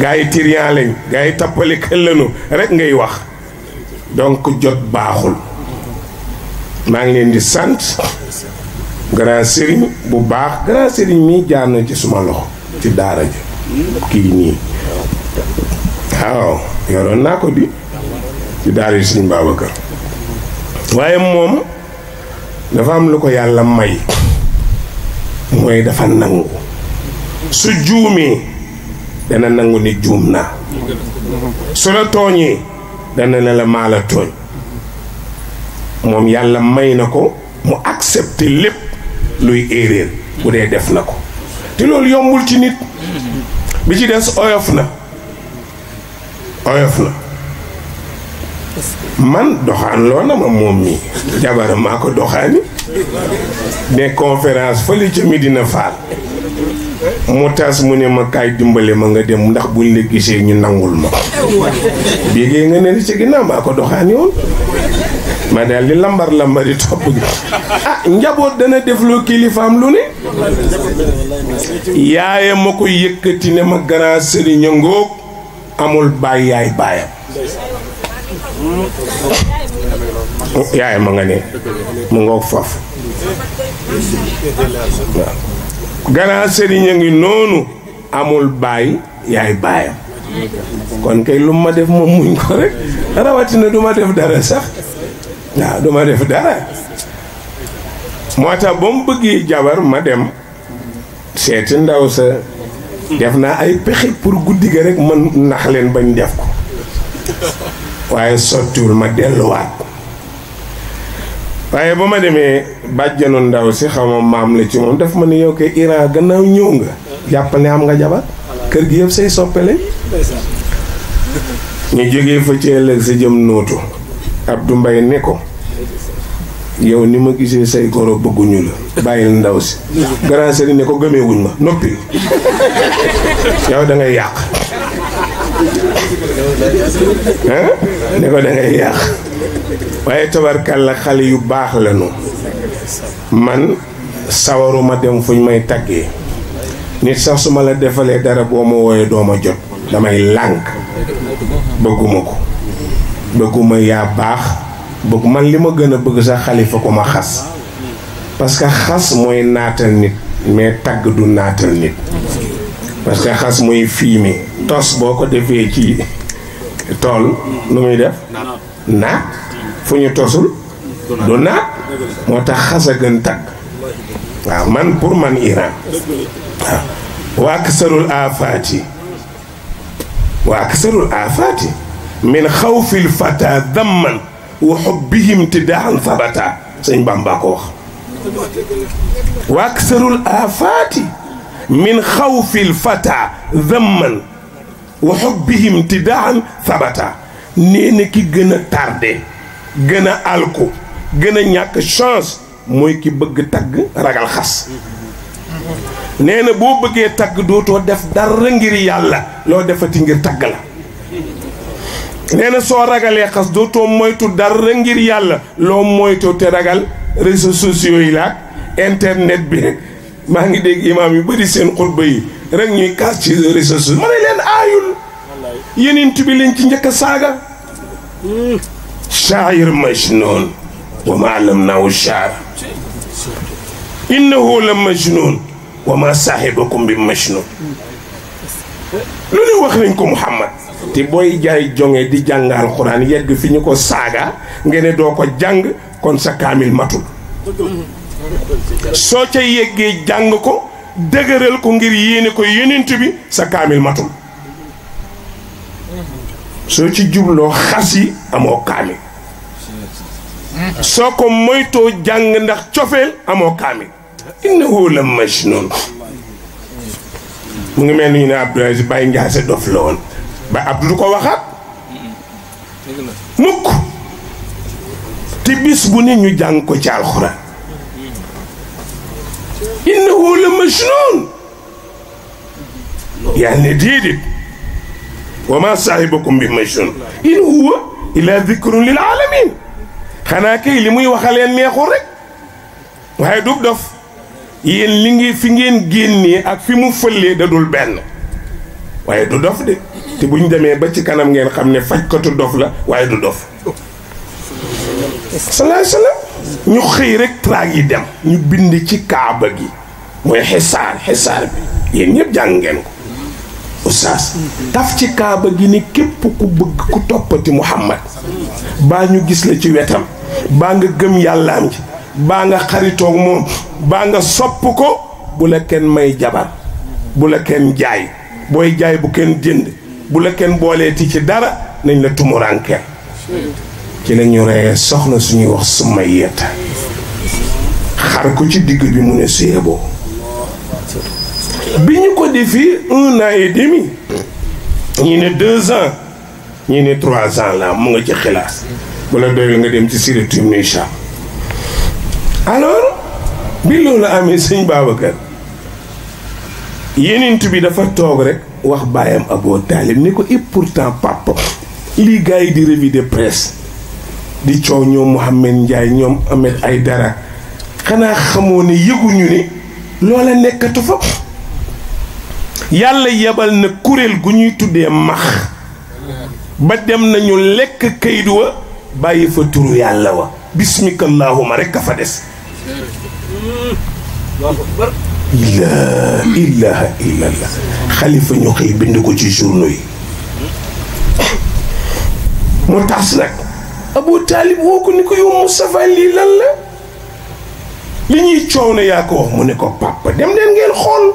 gaa yi tiriyan lañ gaa yi tappali këllanu rek ngay wax donc jot baaxul maa ngi leen di sant grand sëriñ bu baax grand sëriñ mii jaar na ci suma loxo ci daara ji kii nii waaw yoroon naa ko di ci daara yi Sëriñ Babacar waaye moom dafa am lu ko yàlla may mooy dafa nangu su juumee dana nangu ni juum naa su la tooñee dana ne la maa la tooñ moom yàlla may na ko mu accepter lépp luy erreur bu dee def na ko te loolu yombul ci nit bi ci des oyof na man doxaan loo na ma moom mi jabaram maa ko doxaani ne conférence fële ca Medina Fall mu tas mu ne ma kaay dimbale ma nga dem ndax buñ la gisee ñu nangul ma bégee nga ne ci ginnaaw maa ko doxaani woon ma daal di lambar topp gi njaboot dana def loo kilifaam lu ne yaaya ma ko yëkkati ne ma grand sëriñ ngoog amul baay yaay baayam yaay ma nga ne mu ngoog foofu waaw grand sëriñ a ngi noonu amul baay yaay baayam kon kay lu ma def moom muñ ko rek rawatina du ma def dara sax waaw du ma def dara moo tax ba mu bëggee jabar ma dem seeti ndaw sa def naa ay pexe pour guddi ga rek man nax leen bañ def ko waaye sottiwul ma delluwaat waaye ba ma demee bàjjanu ndaw si xama maam la ci moom daf ma ne yow kay Iran gannaaw ñëw nga jàpp ne am nga jabar kër gi yëpp say soppele ñu jógee fa ci ëllëg sa jëm nootu Abdou Mbaye ne ko yow ni ma gisee say goro bëgguñu la bàyyil ndaw si grand sëriñ ne ko gëmeewuñ ma noppi yow da ngay yàq ne ko da ngay yàq waaye tabarkàlla xale yu baax lañu man sawaruma dem fuñ may taggee nit sax su ma la defalee dara boo ma wooyee doo ma jot damay lànk bëgguma ko bëgguma yaa baax bëgg man li ma gën a bëgg sax xalifa ko ma xas parce que xas mooy naatal nit mais tagg du naatal nit parce que xas muy fumier tos boo ko defee ci tool nu muy def naat fu ñu tosul du naat moo tax xas a gën tagg waaw man pour man Iran waaw wa aksarul afaati min xawfil fata damman wa xubbihim tidaan sabata sëñ Bamba ko wax wa aksarul afaati min xawfil fata damman wa xubbihim tidaan sabata nee na ki gën a tardé gën a alku gën a ñàkk chance mooy ki bëgg tagg ragal xas nee na boo bëggee tagg dootoo def dara ngir yàlla loo defati ngir tagg la nee na soo ragalee xas dootoo moytu dara ngir yàlla loo moytu te ragal réseaux sociaux yi la internet bi rek maa ngi dégg imaam yu bari seen xutba yi rek ñuy kaas ci réseaux sociaux ma ne leen aayul yeneen bi leen ci njëkk a saaga shaa'ir majnuun wa ma allamnaahu sha'r innahu la majnuun wa ma saahibukum bi majnuun lu ne wax nañ ko Muhammad te booy jaay jonge di jàng alxuraan yegg fi ñu ko saaga nga ne doo ko jàng kon sa kaamil matul soo ca yeggee jàng ko dëgëral ko ngir yéene ko yonent bi sa kaamil matul soo ci jubloo xas yi amoo kaamil soo ko moytoo jàng ndax cofeel amoo kaamil innahu la majnun mu ngi mel ni ñu ne Abdou Aziz Baye Ndiasse dof la woon ba Abdou du ko waxaat mukk te bis bu ne ñu jàng ko ci alxuraan innahu la majnun yaa ne déedéet wa ma saahibukum bi majnun in huwa illa dhikrun lil alamin xanaa kay li muy waxaleen neexul rek waaye du dof yéen li ngi fi ngeen génnee ak fi mu fëllee da dul benn waaye du dof de te buñ demee ba ci kanam ngeen xam ne fajkatu dof la waaye du dof salaay salaam ñu xëy rek traag yi dem ñu bind ci kaaba gi mooy xisaar bi yéen ñëpp jàng ngeen ko oustaz taf ci kaaba gi ni képp ku bëgg ku toppati Muhammad baa ñu gis la ci wetam baa nga gëm yàllaam ci baa nga xaritoog moom baa nga sopp ko bu la kenn may jabar bu la kenn jaay booy jaay bu kenn jënd bu la kenn booleeti ci dara nañ la tumurankeel ci la ñu reyee soxna suñuy wax Sumayyata xar ko ci digg bi mu ne suyeboo bi ñu ko defi 1 an et demi ñi ne 2 ans ñi ne 3 ans la mu nga ci xilaas bu la doyul nga dem ci Siratu Ibn Hisham alors bi loolu amee sëñ Babacar yenent bi dafa toog rek wax baayam Abu Talib ni ko et pourtant papa lii gars yi di revue de presse di coow ñoom Mouhamed Ndiaye ñoom Ahmed Aïdara xanaa xamoo ne yëguñu ne loola nekkatu fa yàlla yebal na kuréel gu ñuy tuddee max ba dem nañu lekk kayit wa bàyyi fa turu yàlla wa bismikallahuma rek a fa des laa ilaha illallah xalifa ñu xëy bind ko ci journaux yi mu tas nag Abu Talib woo ko ni ko yow Moustapha lii lan la li ñuy coow ne yaa ko wax mu ne ko papa dem leen ngeen xool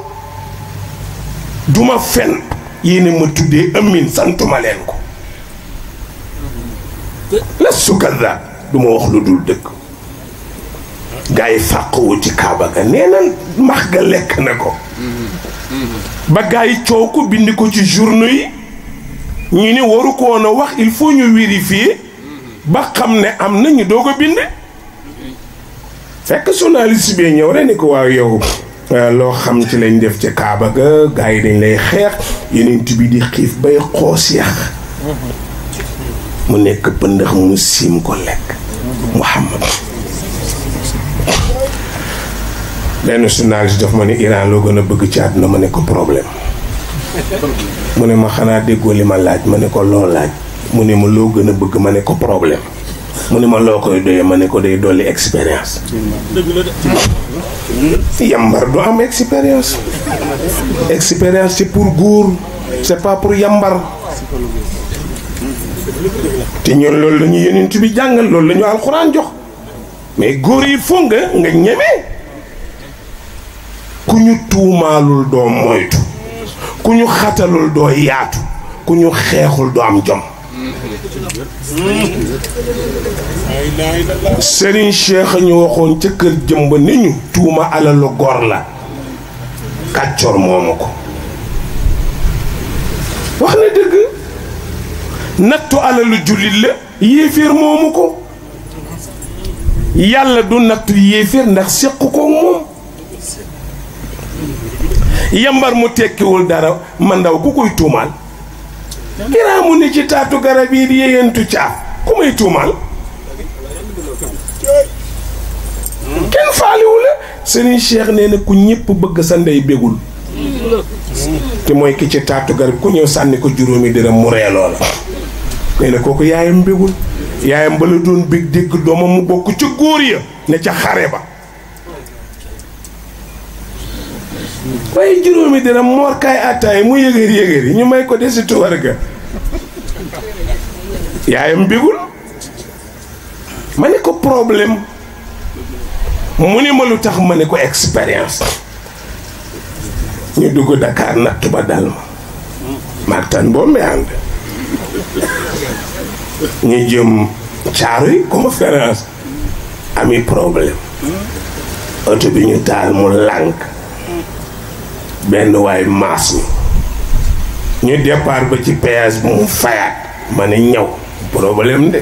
duma fen yéene ma tuddee amin santuma leen ko la sukada duma wax lu dul dëgg gaa yi fàqwu ci kaaba ga nee na max ga lekk na ko ba gaa yi coow ko bind ko ci journaux yi ñu ni waru ko woon a wax il faut ñu vérifier ba xam ne am na ñu doog a bind fekk journaliste bi ñëw rek ni ko waaw yow loo xam ci lañ def ca kaaba ga gaa yi dañ lay xeex yeneen bi di xiif bay xoos yàq mu nekk pëndax mu siim ko lekk Muhammad benn journaliste daf ma ne Iran loo gën a bëgg ci àdduna ma ne ko problème mu ne ma xanaa déggoo li ma laaj ma ne ko loo laaj mu ne ma loo gën a bëgg ma ne ko problème mu ne ma loo koy doyee ma ne ko day dolli expérience. yambar du am expérience. expérience c'est pour góor c'est pas pour yambar. te ñun loolu la ñu Yonent bi jàngal loolu la ñu alxuraan jox mais góor yi foog nga ñeme. ku ñu tuumaalul doo moytu ku ñu xatalul doo yaatu ku ñu xeexul doo am jom. Serigne Cheikh ñu waxoon ca kër jëmb ni ñu tuuma alalu gor la kàccor moomu ko wax na dëgg. nattu alalu jullit la yéeféer moomu ko yàlla du nattu yéeféer ndax séq ko moom. yambar mu tekkiwul dara man ndaw ku koy tuumaal giraamu ni ci taatu garab yi di yeyentu caaf ku may tuumaal kenn faaliwu la. Serigne Cheikh nee na ku ñëpp bëgg sa ndey bégul te mooy ki ci taatu garab ku ñëw sànni ko juróomi dërëm mu reeloo la. nee na kooku yaayam bégul yaayam ba la doon bég dégg doomam mu bokk ca góor ya ne ca xare ba. waaye juróomi dina moor kaay attaay mu yëgër yi ñu may ko desitu warga yaayam bégul. ma ne ko problème mu ne ma lu tax ma ne ko expérience. ñu dugg Dakar natt ba dal ma martan boo me ànd ñu jëm Caaroy conférence ami problème oto bi ñu taal mu lànk benn waay maas mi ñu départ ba ci péage bu mu fayaat ma ne ñëw problème de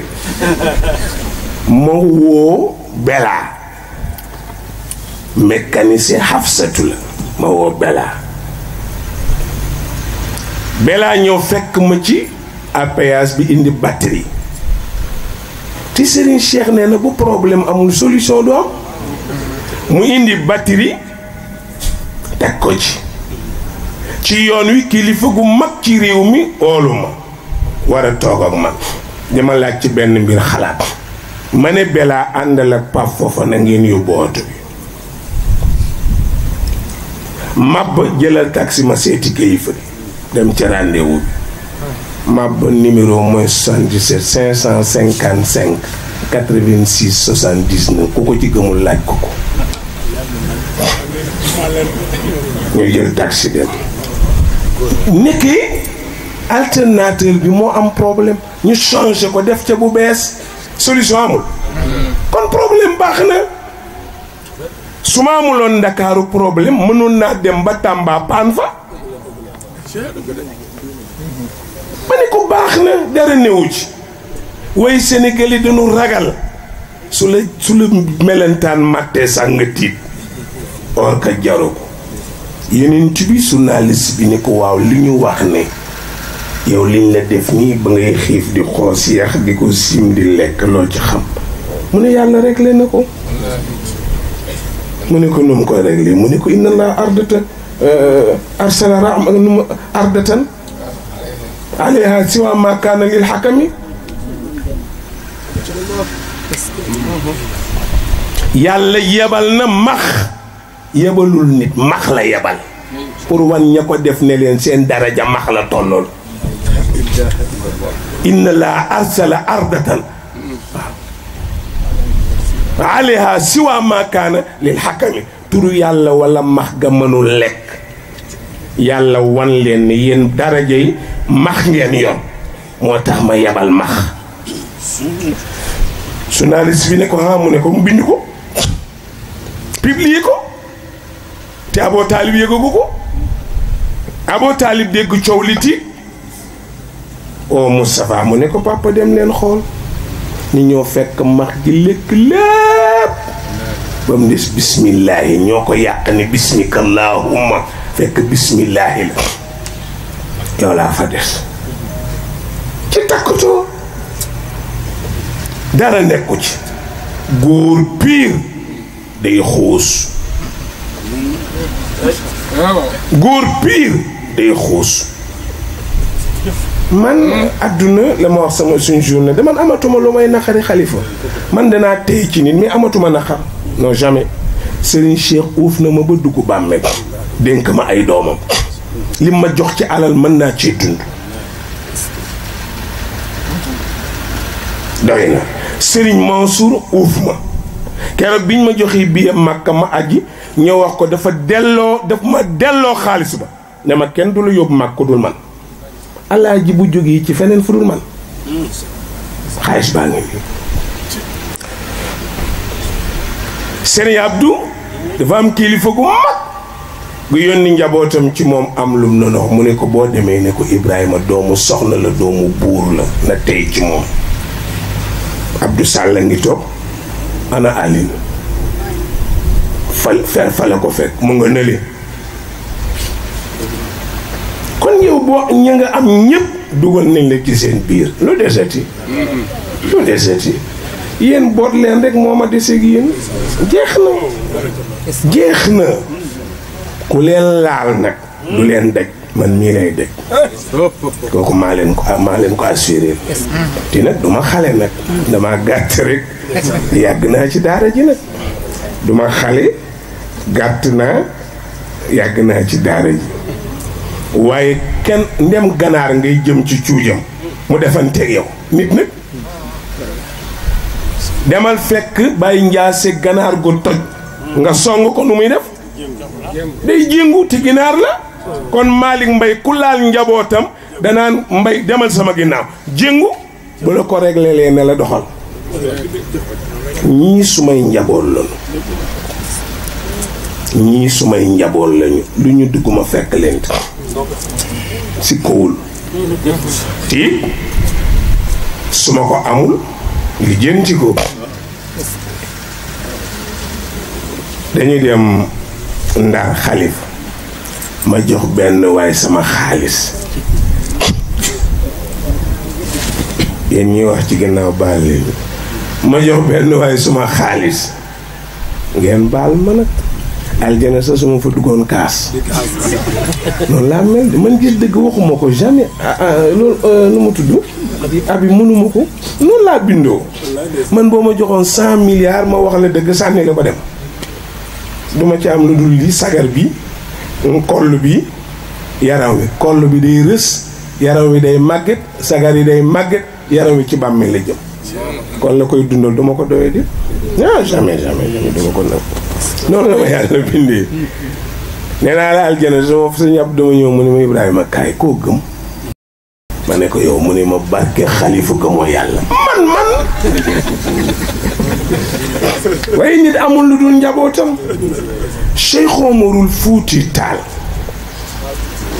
ma woo Bella mécanicien Hafsatu la ma woo Bella ñëw fekk ma ci à péage bi indi batterie te Serigne Cheikh nee na bu problème amul solution du am mu indi batterie teg ko ci yoon wi kilifa gu mag ci réew mi oolu ma war a toog ak man dama laaj ci benn mbir xalaat ma ne Bella àndal ak Pape foofa na ngeen yóbbu oto bi mab jëlal taxi ma seeti kilifa gi dem ca rendez-vous bi mab numéro mooy 77 555 86 79 ku ko ci gëmul laaj ko ñu jël taxi dem nekki alternateur bi moo am problème ñu changé ko def ca bu bees solution amul kon problème baax na su ma amuloon Ndakaaru problème mënoon naa dem ba Tamba paan fa ma ne ko baax na dara newu ci way Sénégal yi dañu ragal su la melentaan màttee sax nga tiit or ka jaru ko yeneen ci bi journaliste bi ni ko waaw li ñu wax ne yow liñ la def nii ba ngay xiif di xoos yax di ko sim di lekk lool ci xam mu ne yàlla réglé na ko mu ne ko nu mu koy réglé mu ne ko inna laa ardatan arsala raam ak nu mu ardatan alayha siwa ma kaana lil xakami yàlla yebal na max yebalul nit max la yebal pour wan ña ko def ne leen seen daraja max la tollool inna laa arsala ardatan alayha siwa ma kaana lil xakami turu yàlla wala max ga mënul lekk yàlla wan leen ne yéen daraja yi max ngeen yoon moo tax ma yebal max journaliste bi ne ko mu ne ko mu bind ko publier ko te Aboo Taalib yëgagu ko Aboo Taalib dégg coow li tiit o Moustapha mu ne ko papa dem leen xool ñu ñoo fekk max gi lekk lépp ba mu des bismillaahi ñoo ko yàq ni bismika allahumma fekk bismillaahi la yow laa fa des ci takkatoo dara nekku ci góor piir day xuus góor piir day xuus man adduna la ma wax sama suñ journée de man amatuma lu may naqari xalifa man danaa tey ci nit mais amatuma naqar non jamais Serigne Cheikh uuf na ma ba dugg bàmmeel dénk ma ay doomam lim ma jox ci alal mën naa ci dund doy na Serigne Mansour uuf ma keroog biñ ma joxee billet Makka ma aji ñoo wax ko daf ma delloo xaalis ba ne ma kenn du la yóbbu Makka dul man alaaji bu jógee ci feneen fu dul man xaalis baa ngi nii Serigne Abdou dafa am kilifa gu mag gu yónni njabootam ci moom am lum nono mu ne ko boo demee ne ko Ibrahima doomu soxna la doomu buur la na tey ci moom Abdou Sall ngi toog ana Aline fa la ko fekk mu nga nële kon yow boo ña nga am ñëpp dugal nañ la ci seen biir lu deseti yéen boot leen rek moo ma deseeg yéen jeex na ku leen laal nag du leen daj man mii lay daj kooku maa leen ko assuré te nag duma xale nag dama gàtt rek yàgg naa ci daara ji nag duma xale gàtt naa yàgg naa ci daara ji waaye kenn ndem ganaar ngay jëm ci cuujam mu defanteeg yow nit nag demal fekk bàyyi njaase ganaar gu toj nga song ko nu muy def day jéngu te ginaar la kon Malick Mbaye ku laal njabootam danaan Mbaye demal sama ginnaaw jéngu bu la ko réglé lee ne la doxal ñii sumay njaboot lañu lu ñu dugg ma fekk leen si kowul ti su ma ko amul li jënti ko dañuy dem Ndar Xalifa ma jox benn waaye sama xaalis yéen ñuy wax ci gannaaw baal leen ma jox benn waaye suma xaalis ngeen baal ma nag aljana sa suma fa duggoon kaas noonu laa mel man gis dëgg waxuma ko jamais loolu nu mu tudd abi mënuma ko noonu laa bindoo man boo ma joxoon 100 milliards ma wax la dëgg sànni la ko dem duma ci am lu dul li sagar bi koll bi yaram wi koll bi day rës yaram wi day màgget sagar yi day màgget yaram wi ci bàmmeel la jëm kon la koy dundal duma ko doyee di jamais duma ko nag noonu la ma yàlla bindee nee naa la aljana sama suñu ab dama ñëw mu ne ma Ibrahima kaay koo gëm ma ne ko yow mu ne ma barke xalifa gëmoo yàlla man waaye nit amul lu dul njabootam Cheikh Omarul Fuuti Taal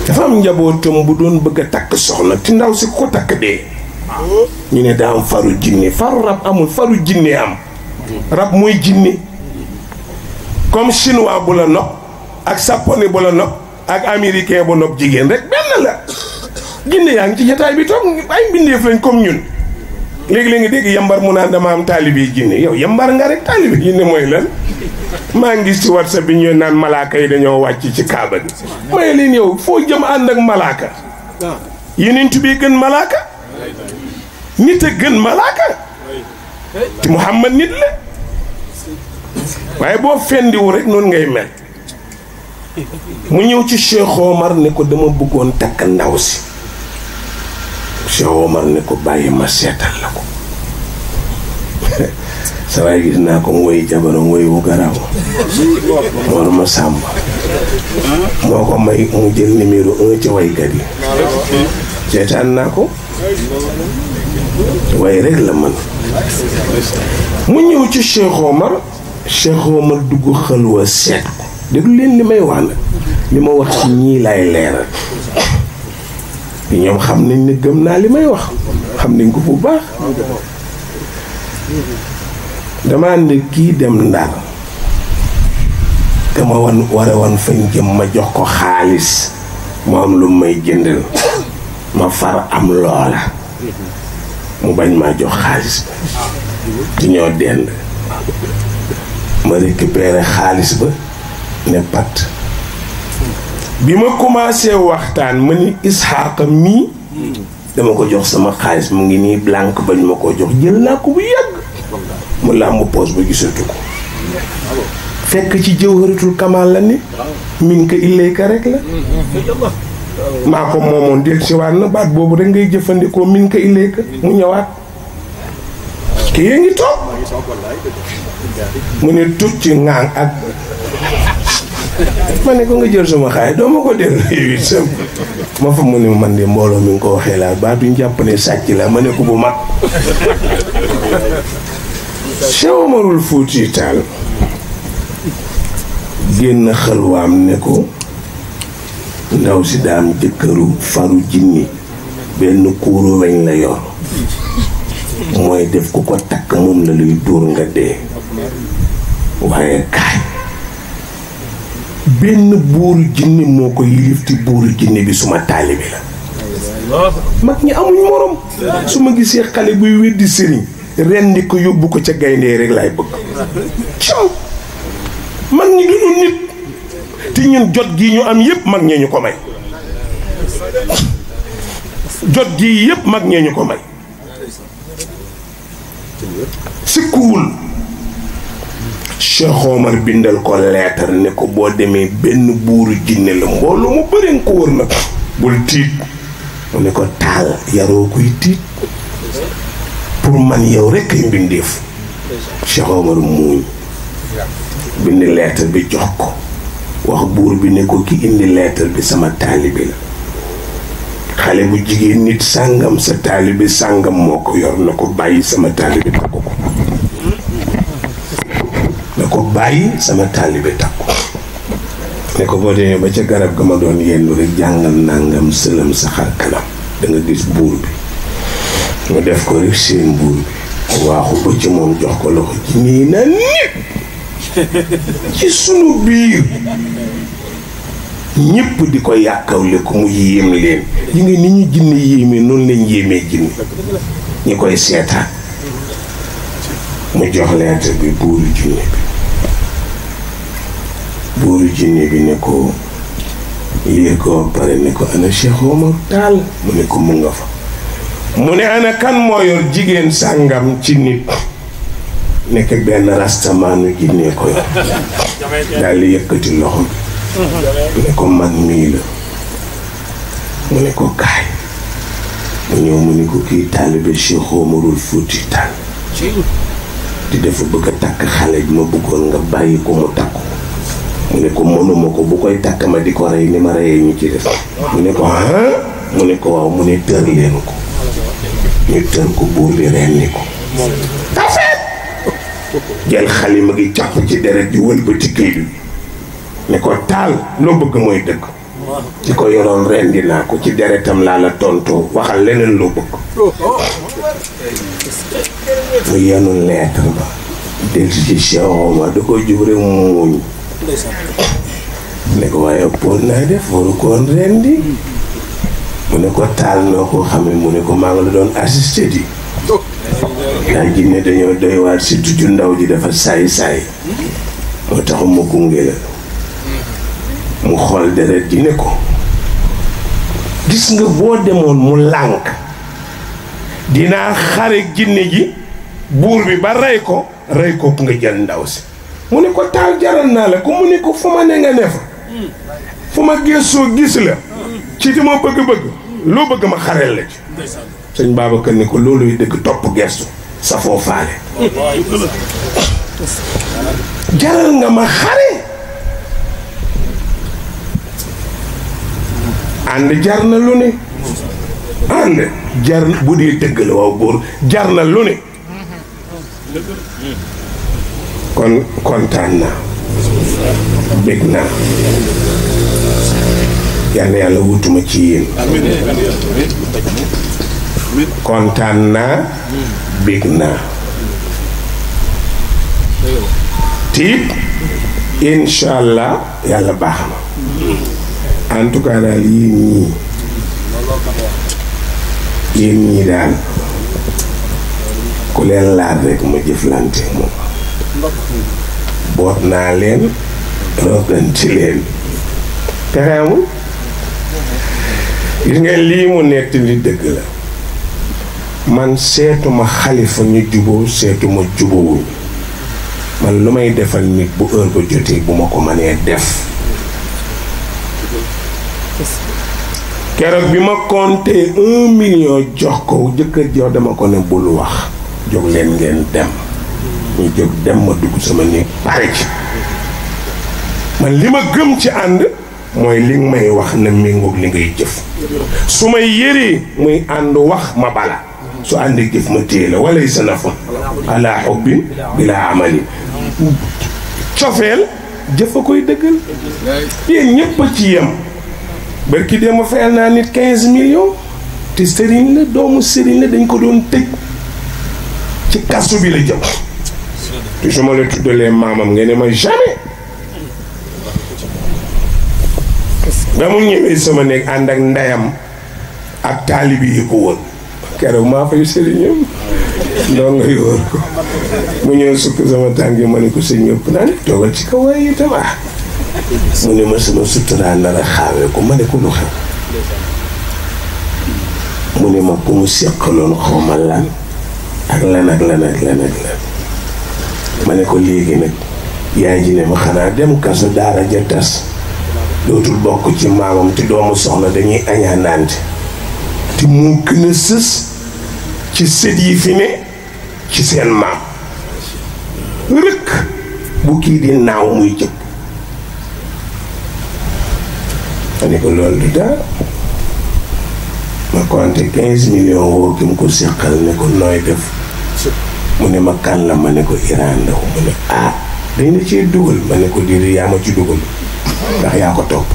dafa am njabootam bu doon bëgg a takk soxna te ndaw si ko takk dee ñu ne daa am faru jinne faru rab amul faru jinne am rab mooy jinne comme chinois bu la nopp ak japonais bu la nopp ak américain bu nopp jigéen rek benn la jinne yaa ngi ci jotaay bi toog ay mbindeef lañ comme ñun léegi-léegi nga dégg yambar mu naan dama am taalibe jinne yow yambar nga rek taalibe jinne mooy lan maa ngi gis ci WhatsApp bi ñu naan malaaka yi dañoo wàcc ci kaaba bi mooy leen yow foo jëm ànd ak malaaka yeneen bi gën malaaka nit a gën malaaka te Muhammad nit la waaye boo fendiwu rek noonu ngay mel mu ñëw ci Cheikh Omar ne ko dama bëggoon takk ndaw si Cheikh Omar ne ko bàyyi ma seetal la ko sa waay gis naa ko ngoy jabaro ngoy wu garaaw Mor ma Samba moo ko may mu jël numéro 1 ci waykat yi seetaan naa ko waaye rek la man mu ñëw ci Cheikh Omar dugg xalwa seet ko déglu leen li may wax nag li ma wax ci ñii laay leeral ñoom xam nañ ne gëm naa li may wax xam nañ ko bu baax dama ànd kii dem Ndar te ma war a wan fañ jëm ma jox ko xaalis mu am lu may jëndal ma far am loola mu bañ maa jox xaalis ba ci ñoo dend ma récupéré xaalis ba ne pat bi ma commencé waxtaan ma ni Isxaaqa mii dama ko jox sama xaalis mu ngi nii blanc bañ ma ko jox jël naa ko bu yàgg mu làmb poos ba gisatu ko fekk ci jawharatul kamal la ni min ka ilayka rek la maa ko moomoon del si waat na baat boobu rek ngay jëfandikoo min ka ilayka mu ñëwaat ki yee ngi toog mu ne tut ci ŋaan ak ma ne ko nga jël sama xaay doo ma ko dellu yow sam ma fa mu ne man de mbooloo mi nga ko waxee laa ba duñ jàpp ne sàcc la ma ne ko bu mag Cheikh Omarul Fuuti Taal génn xalwaam ne ko ndaw si daam jëkkëru faru jinni benn kuuru weñ la yor mooy def ku ko takk moom la luy dóor nga dee waaye kaay benn buuru jinni moo ko yilif ti buuru jinni bi suma taalibe la mag ñi amuñ morom su ma gisee xale buy weddi sëriñ rendi ko yóbbu ko ca gayndee rek laay bëgg cam mag ñi duñu nit te ñun jot gi ñu am yépp mag ñee ñu ko may jot gi yépp mag ñee ñu ko may sikkuwul Cheikh Omar bindal ko leetar ne ko boo demee benn buuru jinne la mbooloo mu bëri nga ko wër na bul tiit mu ne ko taal yaroo kuy tiit pour man yow rekk ay mbindeef Cheikh Omar muuñ bind leetar bi jox ko wax buur bi ne ko ki indi leetar bi sama taalibe la xale bu jigéen nit sàngam sa taalibe sàngam moo ko yor na ko bàyyi sama taalibe takku ko na ko bàyyi sama taalibe takku ne ko boo demee ba ca garab ga ma doon yendu rek jàngal nangam sëlam sa xar kanam da nga gis buur bi mu def ko rek seen buur bi waaxu ba ci moom jox ko loxo ci nii na nit ci sunu biir ñépp di ko yàkkawle ko mu yéem leen yi nga ni ñu jinne yéemee noonu lañ yéemee jinne ñi koy seetaan mu jox leetar bi buuru jinne bi ne ko liir ko pare ne ko ana Cheikh Omar Taal mu ne ko mu nga fa mu ne ana kan moo yor jigéen sàngam ci nit nekk benn rastamaanu jinne ko yor daal di yëkkati loxo bi ne ko man mii la mu ne ko kaay mu ñëw mu ne ko kii taalibe Cheikh Omarul Fuuti Taal di dafa bëgg a takk xale bi ma bëggoon nga bàyyi ko mu takku mu ne ko mënuma ko bu koy takk ma di ko rey ni ma reyee ñu ci def mu ne ko mu ne ko waaw mu ne tër leen ko ñu tër ko buur bi renni ko tafet jël xalima gi jàpp ci deret ji wëlbati këy bi ne ko taal loo bëgg mooy dëgg ci ko yoroon rendi naa ko ci deretam laa la tontoo waxal leneen loo bëgg mu yenu lettre ba del ci Cheikh Omar da ko jub rek muuñ ne ko waaye poon naa def waru koon rendi mu ne ko taal noo ko xamee mu ne ko maa ngi la doon assisté di daa jinne dañoo doy waar surtout ju ndaw ji dafa saay-saay moo tax ma gunge la mu xool deret ji ne ko gis nga boo demoon mu lànk dinaa xare jinne ji buur bi ba rey ko nga jël ndaw si mu ne ko taal jaral naa la ko mu ne ko fu ma ne nga ne fa fu ma gëstoo gis la ci dama bëgg-bëgg loo bëgg ma xareel la ci sëñ Babacar ne ko looluy dëgg topp gestu sa foo faale jaral nga ma xare ànd jar na lu ne ànd jar bu dee dëgg la waaw góor jar na lu ne kon kontaan naa bég naa yal na yàlla wutuma ci yéen kontaan naa bég naa tiit incha allah yàlla baax na en tout cas daal yéen ñii daal ku leen laal rek ma jëflante moom boot naa leen roganti leen pexe amul gis ngeen lii mu nett li dëgg la man seetuma xalifa ñu juboo seetuma jubowuñ man lu may defal nit bu heure ba jotee bu ma ko mënee def keroog bi ma compté 1 million jox ko jëkkër jox dama ko ne bul wax jóg leen ngeen dem ñu jóg dem ma dugg sama néeg pare ci man li ma gëm ci ànd mooy li nga may wax na méngoog li ngay jëf su may yëree muy ànd wax ma bala su àndee jëf ma téye la walay sa nafa ala xubbin bila amali cofeel jëf a koy dëggal yéen ñépp a ci yem barki dee ma fayal naa nit 15 millions te sëriñ la doomu sëriñ la dañ ko doon tëj ci kasu bi la jëm te su ma la tuddalee maamam nga ne ma jamais ba mu ñëwee sama néeg ànd ak ndeyam ak taalibi yi ko woon keroog maa fay sëriñam ndoo nga yor ko mu ñëw sukk sama tànk yi ma ne ko sëñ ñëpp naa ne toogal ci kaw waaye itam mu ne ma sama sutura nar a xaawee ko ma ne ko lu xew mu ne ma ku mu seqaloon xaw ma lan ak lan ak lan ak lan ak lan ma ne ko léegi nag yaay ji ne ma xanaa dem kaso daara ja tas dootul bokk ci maamam te doomu soxna dañuy añaanante te mu gën a sës ci sët yi fi ne ci seen maam rëkk bu kii di naaw muy jëpp ma ne ko loolu du dara ma compté 15 millions woo ki mu ko seqal ne ko nooy def mu ne ma kan la ma ne ko Iran Ndaw mu ne dañ la cee dugal ma ne ko diir yaa ma ci dugal ndax yaa ko topp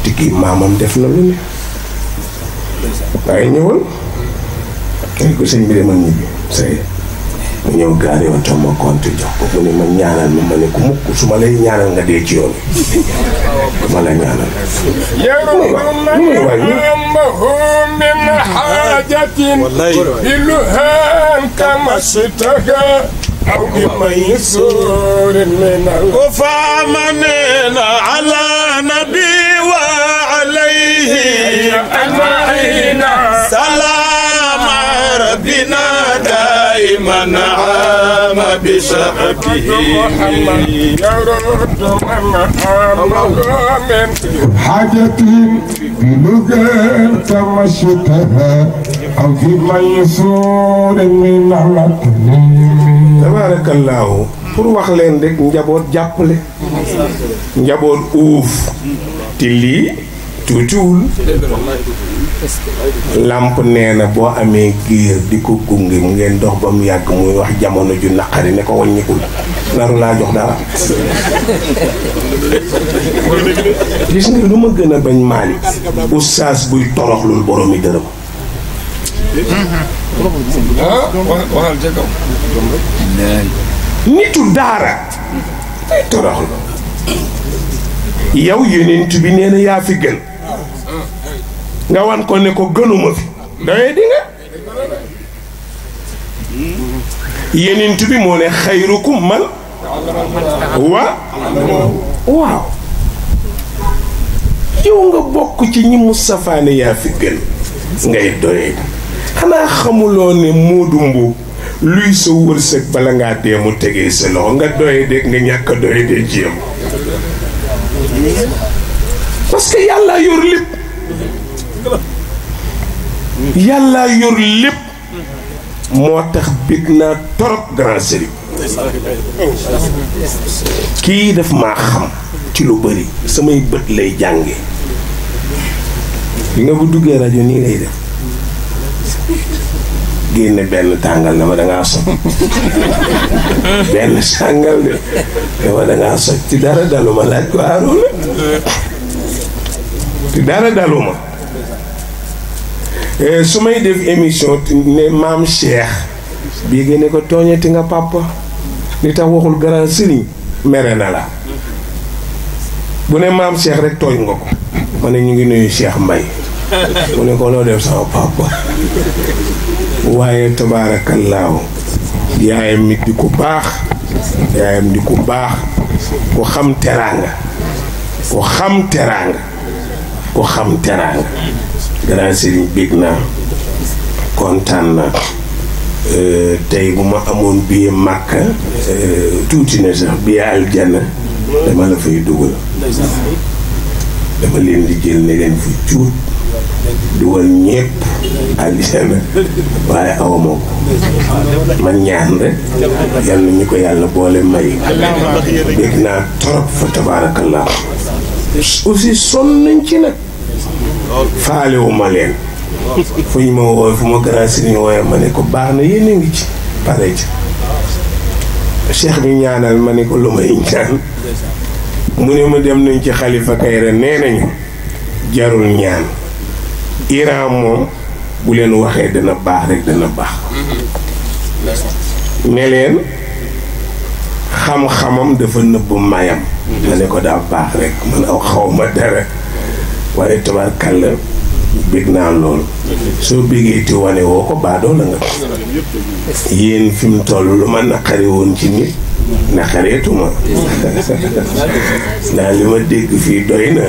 te kii maamam def na lu ne waaye ñëwal ma ne ko sëñ bi de man ñibbi say mu ñëw gaari woon tam ma compté jox ko mu ne ma ñaanal ma ne ko mukk su ma lay ñaanal nga dee ci yoon du ma la ñaanal من حاجة بلهان كما اشتكى أو بميسور من وفامننا على نبي وعليه أجمعين سلام ربنا دائما عام بشرفه يرد من حاجة بلغان كما اشتهى أو بميسور من tabaarakallaahu pour wax leen rek njaboot jàppale njaboot uuf te lii tuutiwul làmp nee na boo amee géer di ko gunge mu ngeen dox ba mu yàgg muy wax jamono ju naqari ne ko wàññikul naru laa jox dara gis nga lu ma gën a bañ Malick oustaz buy toroxlul boromi dërëm waxal ca kaw nitu daara day toroxlu yow yonent bi nee na yaa fi gën nga wan ko ne ko gënuma fi doye di nga yonent bi moo ne xayrukum man waaw yow nga bokk ci ñi Moustapha ne yaa fi gën ngay doye di xanaa xamuloo ne Moodu Mbuub luy sa wërsëg bala ngaa dee mu tegee sa loxo nga doye de nga ñàkk a doye de ci yam parce que yàlla yor lépp yàlla yor lépp moo tax bég naa torop grand sëriñ kii daf maa xam ci lu bari samay bët lay jànge li nga bu duggee rajo nii lay def génne benn tàngal dama dangaa soj benn tàngal de dama dangaa soj ci dara daluma laaj ko Arouna ci dara daluma su may def émission ne maam Cheikh bii génne ko tooñati nga papa li tax waxul grand sëriñ mere na la bu ne maam Cheikh rek tooñ nga ko ma ne ñu ngi nuyu Cheikh Mbaye mu ne ko loo def sama papa waaye tabaarakallaahu yaayam nit di ku baax yaayam di ku baax ku xam teraanga ku xam teraanga ku xam teraanga grand sëriñ bég naa kontaan na tey bu ma amoon billet Makka tuuti na sax billet aljanna dama la fay dugal dama leen di jël ne leen fi cuut dugal ñépp aljanna waaye awama ko man ñaan rek yal na ñu ko yàlla boole may dégg naa torop fa tabaarakallah aussi sonn nañ ci nag faalewuma leen fu ñu ma wooy fu ma grand sëriñ wooye ma ne ko baax na yéen a ngi ci pare ci cheikh bi ñaanal ma ne ko lu may ñaan mu ne ma dem nañ ci Xalifa Kayra nee nañu jarul ñaan Iran moom bu leen waxee dana baax rek dana baax ne leen xam-xamam dafa nëbb mayam ma ne ko daa baax rek man aw xawma dara waaye tabarkàlla bég naa lool soo bégee te wane woo ko baadoo la nga yéen fi mu toll lu ma naqari woon ci nit naqareetuma ndax li ma dégg fii doy na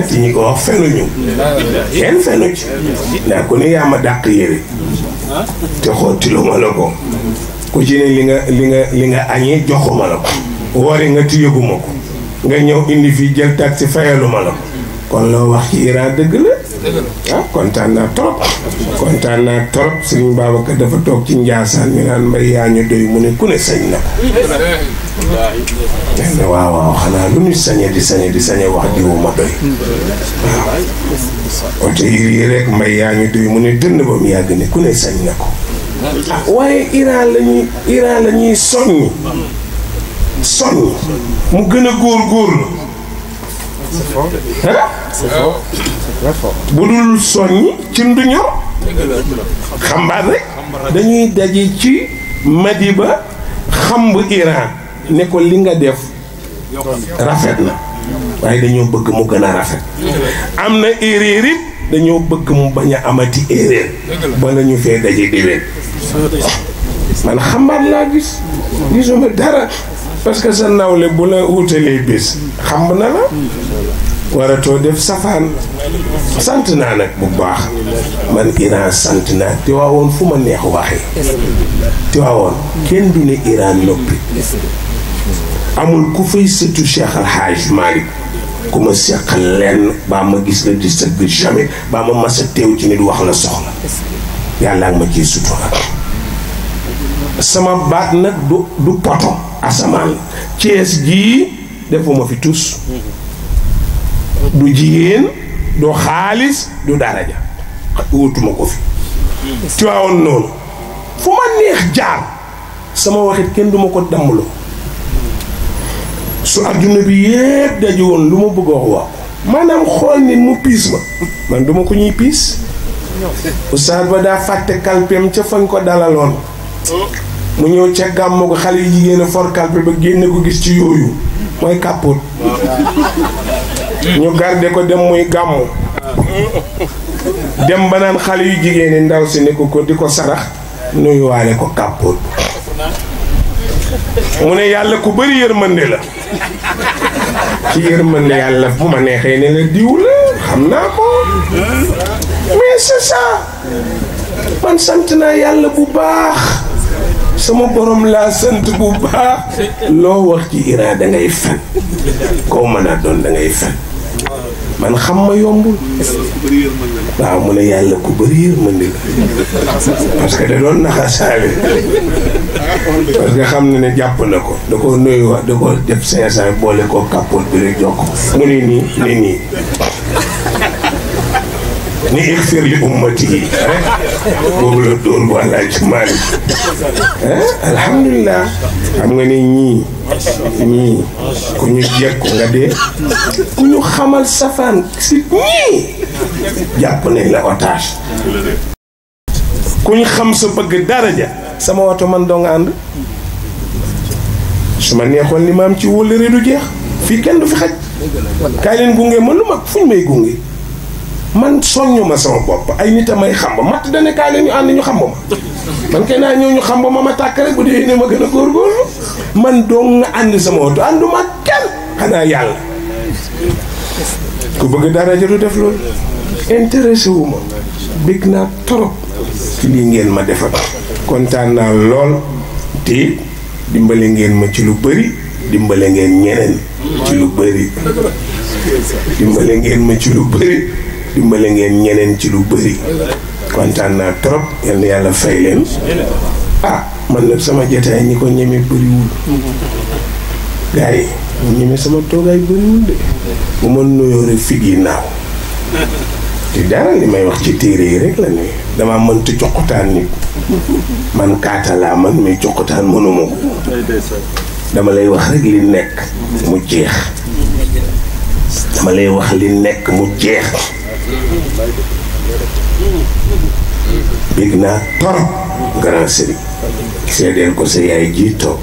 te ñi ko wax fenuñu kenn fenu ci ndax ku ne yaa ma dàq yére te xottilu ma la ko ku ci ne li nga añee joxuma la ko woori nga ti yëguma ko nga ñëw indi fii jël taxi fayaluma la ko kon loo wax ci Iran dëgg la ah kontaan naa trop Serigne Babacar dafa toog ci Njaasaan ñu naan mbay yaa ñu doy mu ne ku ne sañ na ko waaw xanaa lu ñu sañe di sañe wax diwu ma doy waaw oto yi rek mbay yaa ñu doy mu ne dënn ba mu yàgg ne ku ne sañ na ko waaye Iran la ñuy soññ mu gën a góorgóorlu bu dul soññi ci nduño xambaat rek dañuy daje ci Madiba xamb Iran ne ko li nga def rafet na waaye dañoo bëgg mu gën a rafet am na erreur it dañoo bëgg mu bañ a amati erreur ba la ñu fee daje déwén man xambaat laa gisuma dara parce que sa nawle bu la wutalee bés xam na la waratoo def safaan sant naa nag bu baax man Iran sant naa Tiwaawoon fu ma neex waxee Tiwaawoon kenn du ne Iran noppi amul ku fay sëtu Cheikh Al Hadj Malick ku ma seqal lenn baa ma gis la di sëgg jamais baa ma masa teew ci nit wax la soxla yàlla ak ma ciy sutura sama baat nag du poto asamaan Cees gii defuma fi tus du jigéen du xaalis du daraja wutuma ko fi Tiwaawoon noonu fu ma neex jaar sama waxit kenn duma ko dammloo su adduna bi yépp daje woon lu ma bëgg a wax maanaam xool nit mu piis ma man duma ko ñuy piis Oustaz ba daa fàtte kalpeem ca fañ ko dalaloon mu ñëw ca gàmmu ko xale yu jigéen a for kalpe ba génne ko gis ci yooyu mooy kàppoot ñu garde ko dem muy gàmmu dem ba naan xale yu jigéen ñi ndaw si ne ko di ko sarax nuyuwaale ko kàppoot mu ne yàlla ku bari yërmande la ci yërmande yàlla bu ma neexee ne la diw la xam naa ko mais c'est ça man sant naa yàlla bu baax sama borom laa sant bu baax loo wax ci Iran da ngay fen koo mën a doon da ngay fen man xam ma yombul waaw mu ne yàlla ku bëri yërmande la parce que da doon naxasaale parce que xam na ne jàpp na ko da ko nuyu wax da ko def 500 boole koo kàppoot bi rek jox ko mu ne nii ne nii ni igfir li ummati yi boobu la dóor bu Alaaji Maalik alhamdulilah xam nga ne ñii ku ñu jekku nga dee ku ñu xamal safaan si ñii jàpp nañ la otage ku ñu xam sa bëgg daraja sama woto man doo nga ànd su ma neexoon li ma am ci wóllëre du jeex fii kenn du fi xaj kaay leen gunge man lu mag fu ñu may gunge man soññu ma sama bopp ay nit a may xamba matt dane kaay leen ñu ànd ñu xamba ma man kay naa ñëw ñu xamba ma tàkk rek bu dee ne ma gën a góorgóorlu man doo nga ànd sama woto ànduma kenn xanaa yàlla ku bëgg daraja du def loolu intéressé wu ma bég naa torop ci lii ngeen ma defal kontaan naa lool te dimbale ngeen ma ci lu bëri dimbale ngeen ñeneen ci lu bëri dimbale ngeen ma ci lu bëri dimbale ngeen ñeneen ci lu bëri kontaan naa trop yal na yàlla fay leen man nag sama jotaay ñi ko ñeme bëriwul gars yi ñu ñeme sama toogaay bëriwul de bu ma nuyoo rek fig yi naaw te dara li may wax ci téere yi rek la ne dama mënta joxutaan nit man kaatalaa man mais joxutaan mënuma ko dama lay wax rek li nekk mu jeex dama lay wax li nekk mu jeex bég naa torop grand sëriñ seedeel ko sa yaay ji toog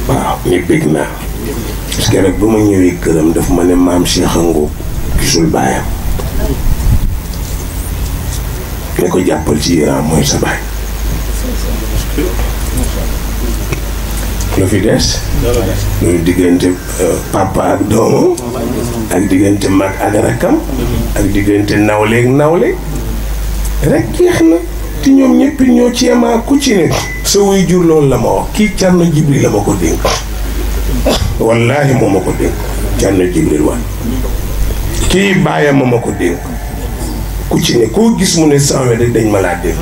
waaw ni bég naa parce que rek ba ma ñëwee këram daf ma ne maam Cheikh Ngou gisul baayam ne ko jàppal ci Iran mooy sa baay lu fi des loolu diggante papa ak doomam ak diggante mag ak rakkam ak diggante nawleeg nawle rek jeex na te ñoom ñëpp ñoo ci yemaa ku ci ne sa wuy jur loolu la ma wax kii Thierno Jibril la ma ko dénk wallaahi moo ma ko dénk Thierno Jibril wan kii bàyyam ma ko dénk ku ci ne koo gis mu ne sanwe rek dañ ma laa dénk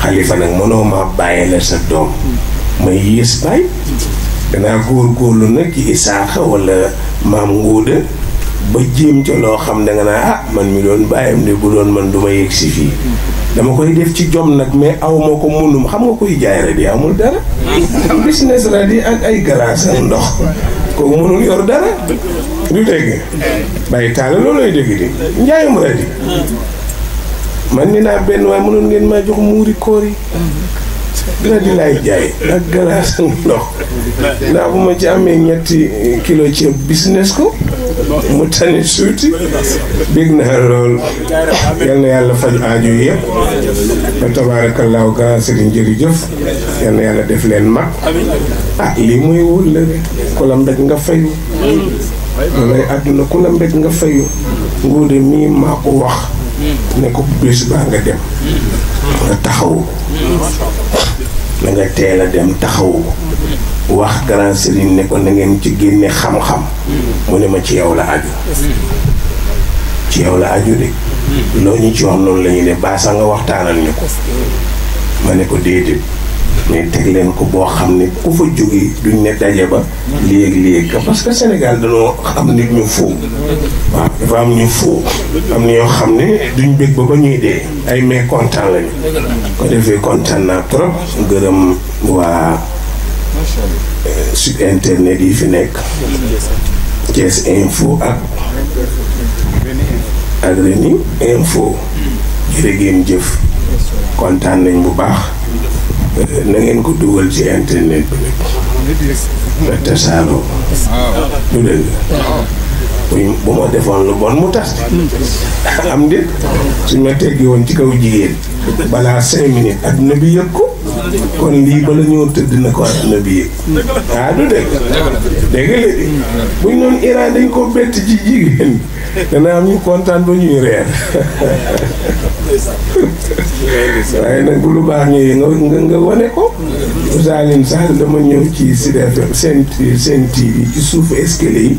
xalifa nag mënoo ma bàyyi la sa doom may yées bàyyi danaa góor-góorlu nag ci Isaaxa wala maam Ngóoda ba jéem ca loo xam da nga naa man mi doon bàyyam ne bu doon man du ma yegg si fii dama koy def ci jom nag mais aw ma ko munum xam nga koy jaay radi amul dara business radi ak ay galaas ak ndox kooku mënul yor dara du dégg bàyyi taala loolu lay dégg di njaayum radi man ni naa benn waaye mënoon ngeen maa jox muuri koor yi radi laay jaay ak galaas ak ndox naa bu ma ci amee 3 kilo ceeb business ko mu tane suuti dégg naa lool yal na yàlla faj aajo yëpp fa tabaarakallaahu grand sëriñ jërëjëf yal na yàlla def leen mag lii mooy wóol la ku la mbéj nga fayu loolay àdduna ku la mbéj nga fayu Ngóoda mii maa ko wax ne ko bés baa nga dem nga taxawu la nga teel a dem taxawu wax grand sëriñ ne ko na ngeen ci génne xam-xam mu ne ma ci yow la aju ci yow la aju de loo ñu ci wax noonu la ñu ne baasa nga waxtaanal ñu ko ma ne ko déedéet mais teg leen ko boo xam ne ku fa jógee duñ ne daje ba léegi parce que Sénégal dañoo xam nit ñu foo waaw dafa am ñu foo am na ñoo xam ne duñ bëgg ba ñuy dee ay mais kontaan lañu ko defee kontaan naa trop gërëm waa site internet yi fi nekk Thiès Info ak Rewmi Info jërë ngeen jëf kontaan nañ bu baax na ngeen ko dugal ci internet bi nag nga tasaaroo du dëgg bu ma defoon lu bon mu tas am déet suñ ma teggi woon ci kaw jigéen balaa 5 minutes adduna bi yëg ko kon lii bala ñoo tëdd na ko adduna bi yëg du dëgg dégg léegi buñ noonu Iran dañ ko bett ci jigéen dana am ñu kontaan ba ñuy reer waaye nag bu lu baax ñëwee nga wane ko Salim Sall dama ñëw ci Sud FM seen TV ci suufu escalier yi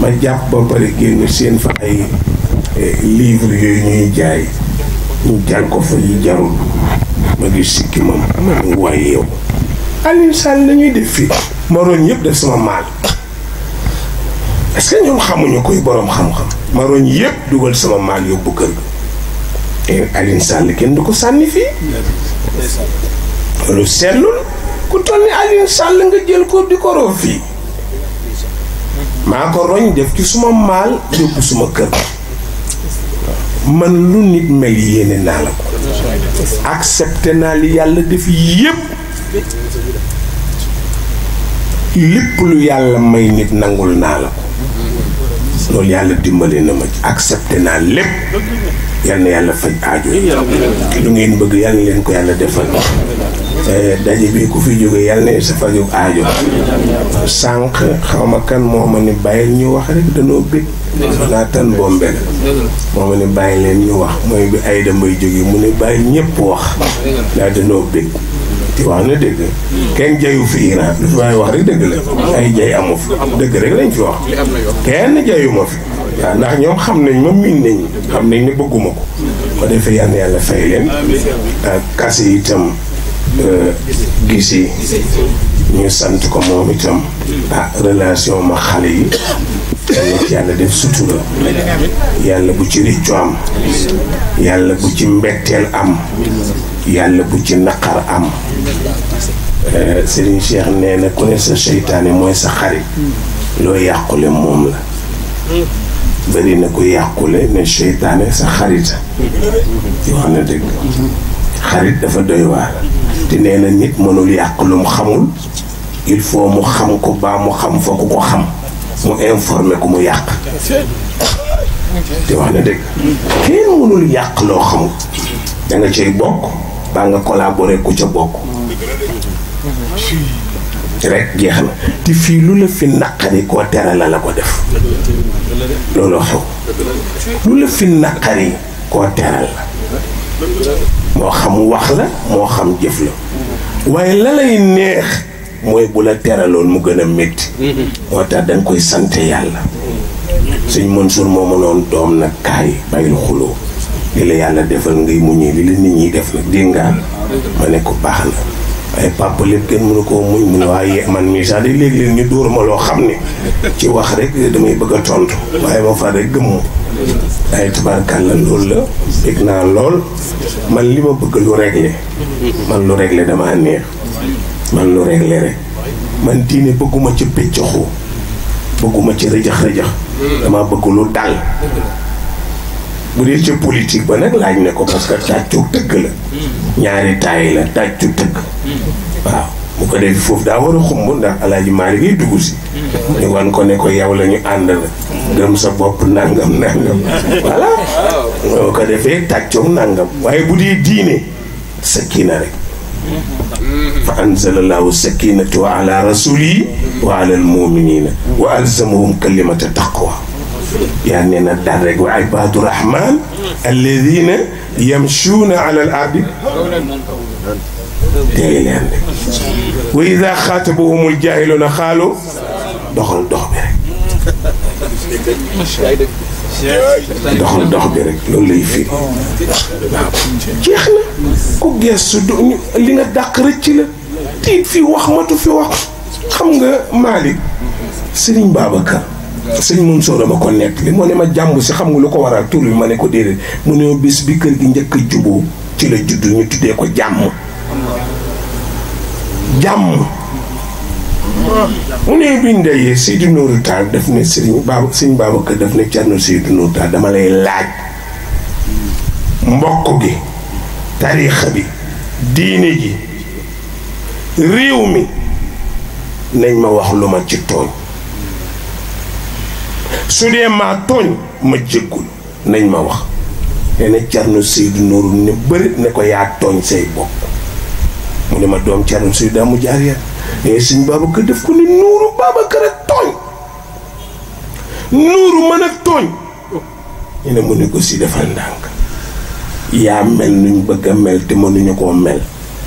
ma jàpp ba pare génn seen fa ay livre yooyu ñuy jaay ñu jal ko fa yi jarul ma gis sikki moom ma waaye yow Alioune Sall la ñuy def fii maroon yëpp def sama maal est-ce que ñoom xamuñu koy boroom xam-xam maroon yëpp dugal sama maal yóbbu kër ga Alioune Sall kenn du ko sànni fii lu sellul ku toll ni Alioune Sall nga jël ko di ko roof fii maa ko roñ def ci suma maal yóbbu suma kër man lu nit mel yéene naa la ko accepté naa li yàlla def yépp lépp lu yàlla may nit nangul naa la ko loolu yàlla dimbali na ma ci accepté naa lépp yal na yàlla faj aajo lu ngeen bëgg yal na leen ko yàlla defal daje bi ku fi jóge yal na sa faju aajo sànq xaw ma kan moo ma ni bàyyil ñu wax rek danoo bëgg naa tan bombe la moo ma ne bàyyi leen ñu wax mooy bi ay dambay jógee mu ne bàyyi ñëpp wax daa danoo bég te wax na dëgg kenn jayu fi Iran lu fi waaye wax rek dëgg la ay jay amu fi dëgg rek lañ fi wax kenn jayu ma fi waaw ndax ñoom xam nañ ma miin nañ xam nañ ne bëgguma ko defee yàlla fay leen ak kasi itam gisi ñu sant ko moom itam relation ma xale yi yàlla def sutura yàlla bu ci riccu am yàlla bu ci mbetteel am yàlla bu ci naqar am Serigne Cheikh nee na ku ne sa seytaane mooy sa xarit loo yàqule moom la bari na ko yàqule ne seytaane sa xarita wax na dëgg xarit dafa doy waar te nee na nit mënul yàq lu mu xamul il faut mu xam ko baa mu xam fa ku ko xam mu informé ko mu yàq te wax na dëgg kenn mënul yàq loo xamul da nga cay bokk baa nga collaboré ku ca bokk rek jeex na te fii lu la fi naqari koo tere la ko def looloo xew lu la fi naqari koo teral la moo xam wax la moo xam jëf la waaye la lay neex mooy bu la teraloon mu gën a métti moo tax danga koy sant yàlla Sëñ Mansour moo mënoon doom nag kaay bàyyil xuloo li la yàlla defal ngay muñee li la nit ñi def nag dégg nga ma ne ko baax na waaye papa lépp kenn mënu koo muñ mu ne waaye man mii sax day léeg-léeg ñu dóor ma loo xam ne ci wax rek damay bëgg a tontu waaye ma fa rek gëmmu ay tabarkàlla loolu la dégg naa lool man li ma bëgg lu réglé man lu réglé damaa neex man lu réglé rek man diine bëgguma ci péccaxoo bëgguma ci rëjax-rëjax dama bëgg lu dal bu dee ci politique ba nag laaj ne ko parce que tàccu tëgg la ñaari taay la tàccu tëgg waaw bu ko def foofu daa war a xumb ndax Alaaji Maalik ngay dugg si ñu wan ko ne ko yow la ñu ànd la gëm sa bopp nangam voilà boo ko defee tàccoom nangam waaye bu dee diine sakina rek fa anzalallahu sakinatu ala rasulihi wa ala almuminina wa alzamahum kalimata taqwa yaa nee na dal rek wa ibadu rahman alladina yamshuuna ala al ardi tey leen rek wa ida xaatabahumul jaahiluuna xaalu doxal dox bi rek doxal dox bi rek loolu lay firi waaw jeex na ku geesu li nga dàq rëcc la tiit fi wax matu fi wax xam nga Malick Serigne Babacar sëñ Mansour dama ko nekk li moo ne ma jàmb si xam nga lu ko waral tur bi ma ne ko déedéet mu ne bis bi kër gi njëkk a juboo ci la judd ñu tuddee ko jàmm mu ne biñ dayee Seydou Nourou Tall daf ne sëñ Babacar daf ne Thierno Seydou Nourou Tall dama lay laaj mbokk gi tariixa bi diine ji réew mi nañ ma wax lu ma ci tooñ su dee maa tooñ ma jéggul nañ ma wax nee na Thierno Seydou Nourou ne bërit ne ko yaa tooñ say bokk mu ne ma doom Thierno Seydou daa mu jaar yar mais sëñ Babacar def ko ni Nourou Babacar ak tooñ Nourou mën ak tooñ ñu ne mu ne ko si defal ndànk yaa mel nuñ bëgg a mel te mënuñu koo mel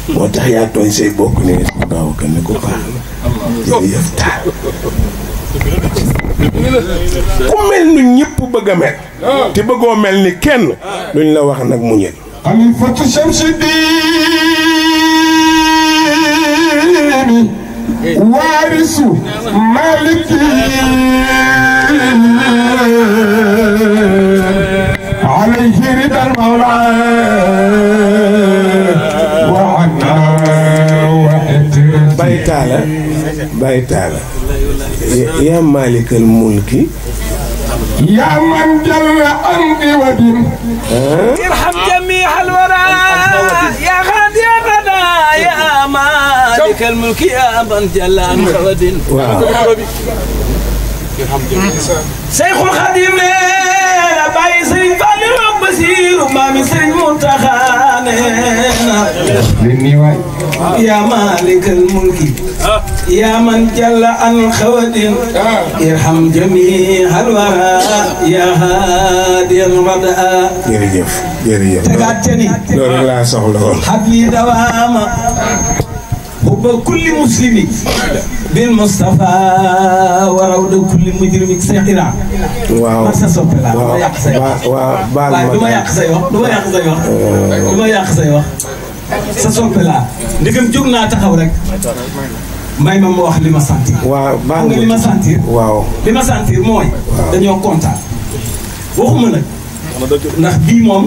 moo tax yaa tooñ say bokk ne sëñ Babacar ne ko baax na jërëjëf taal ku mel nu ñëpp bëgg a mel te bëggoo mel ni kenn luñ la wax nag muñal xalifatu Shamsuddin waarisu maliki alayhi ridal mawla wa anna wa Baye Talla Baye Talla yaa maalikal mulki yaa man jalla an diwadin irham jami'al wara ya khadiyatana ya maalikal mulki ya man jalla an diwadin Seyxul Xadim neena Baye Serigne Fallou Basiru maami Serigne Mountakha neena ya maalikal mulki يا من جل عن خواد ارحم جميع الورى يا هادي الردى jërëjëf jërëjëf تقعدتني loolu laa soxla woon حبلي دواما حب كل مسلم بالمصطفى وروض كل مجرم سيقرا waaw ما سسوبلا waaw baal ma duma yàq say wax duma yàq say wax sa soppela ndigam jóg naa taxaw rek may ma wax li ma sentir waaw baal nga li ma sentir waaw li ma sentir mooy dañoo kontaan waxuma nag ndax bii moom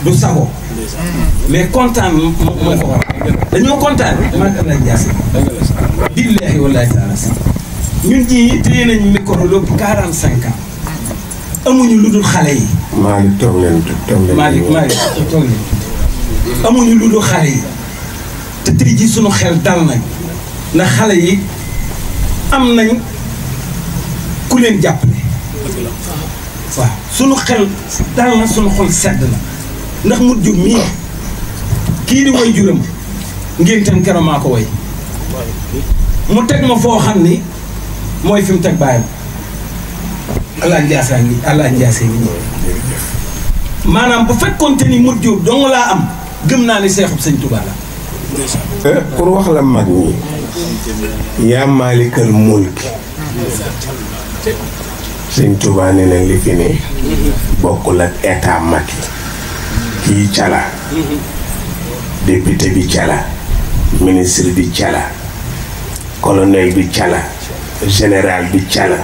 du sago mais kontaan moo ko war dañoo kontaan man am nañ jaasi billahi wallahi taala ñun ñii téye nañ micro lépp 45 ans amuñu lu dul xale yi Malick toog leen Malick toog leen amuñu lu dul xale yi te tey jii sunu xel dal nañ ndax xale yi am nañ ku leen jàppale waaw sunu xel dal na sunu xol sedd na ndax mu jur mii kii di way juram ngeen tam keroog maa ko way mu teg ma foo xam ni mooy fi mu teg bàyyam allah njaasaan ni allah njaasee ni maanaam bu fekkoonte ni mu jur dong laa am gëm naa ni seexub sëñ Tuubaa la pour wax la mag ñi yaa maalikal mulki sëñ Tuubaa ne na li fi ne bokkul ak état Macky kii cala député bi cala ministre bi cala colonel bi cala général bi cala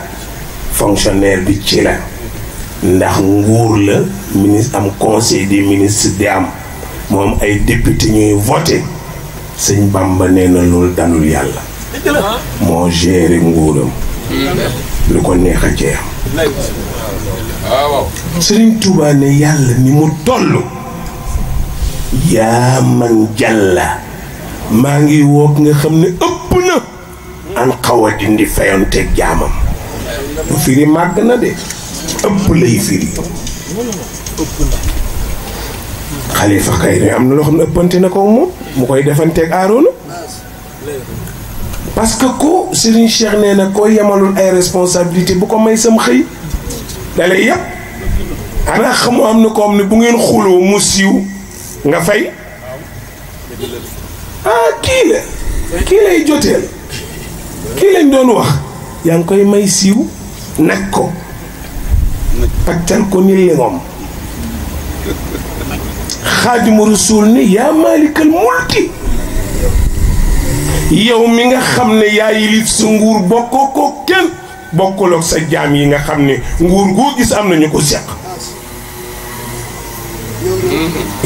fonctionnaire bi ci la ndax nguur la ministre am conseil des ministres di am moom ay député ñuy voté sëñ Bamba nee na loolu danul yàlla moo géré nguuram lu ko neex a jeex Sëriñ Tuubaa ne yàlla ni mu toll yaa man jàlla maa ngi woog nga xam ne ëpp na an xaw a dindi fayonteeg jaamam bu firi màgg na de ëpp lay firi Xalifa Kayre am na loo xam ne ëppante na ko moom mu koy defanteeg Aaroona parce que ko Serigne Cheikh nee na koo yemalul ay responsabilité bu ko may sam xëy dalay yëpp xanaa xamoo am na ko am ne bu ngeen xuloo mu siiw nga fay kii lay joteel kii lañ doon wax yaa ngi koy may siiw nag ko paccal ko ni lingom Xaadimu Rasuul ni yaa maalikal mulki yow mi nga xam ne yaa yilif sa nguur bokkoo ko kenn bokkuloog sa jaam yi nga xam ne nguur goo gis am nañu ko seq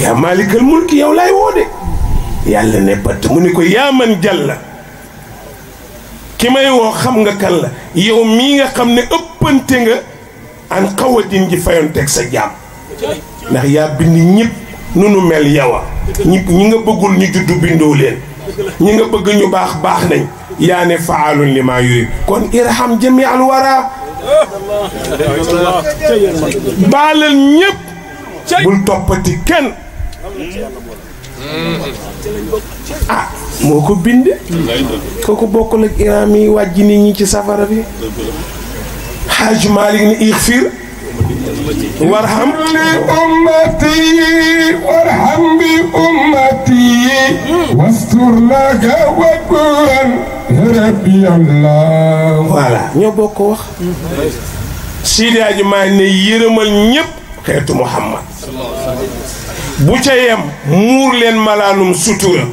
yaa maalikal mulki yow laay woo de yàlla ne pat mu ne ko yaa man jàlla ki may woo xam nga kan la yow mii nga xam ne ëppante nga an xawadin ji fayonteeg sa jaam ndax yaa bind ñëpp nu nu mel yawa ñi nga bëggul ñu juddu bindoo leen ñi nga bëgg ñu baax nañ yaa ne faalun li maa yurid kon irham jami al wara baalal ñëpp bul toppati kenn moo ko bind kooku bokkul ak iram yi wàjji nit ñi ci safara bi Haaj Malik ni ixfir warham li ummati warham bi ummati wastur laka wakuran rabbi Allah voilà ñoo bokk wax Seydi Hadji Malick ne yërëmal ñépp xeetu Muhammad bu ca yem muur leen malaanum sutura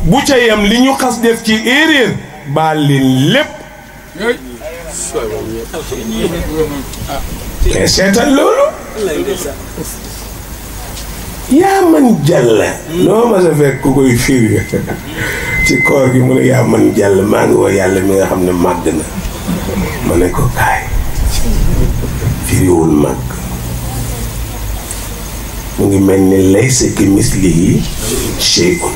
bu ca yem li ñu xas def ci erreur baal leen lépp mais seetal loolu yaa man jàlla noo ma sa fekk ku koy firi ci koor gi mu ne yaa man jàll maa ngi woo yàlla mi nga xam ne màgg na ma ne ko kaay firiwul màgg mu ngi mel ni laysa ki mislihi shay'un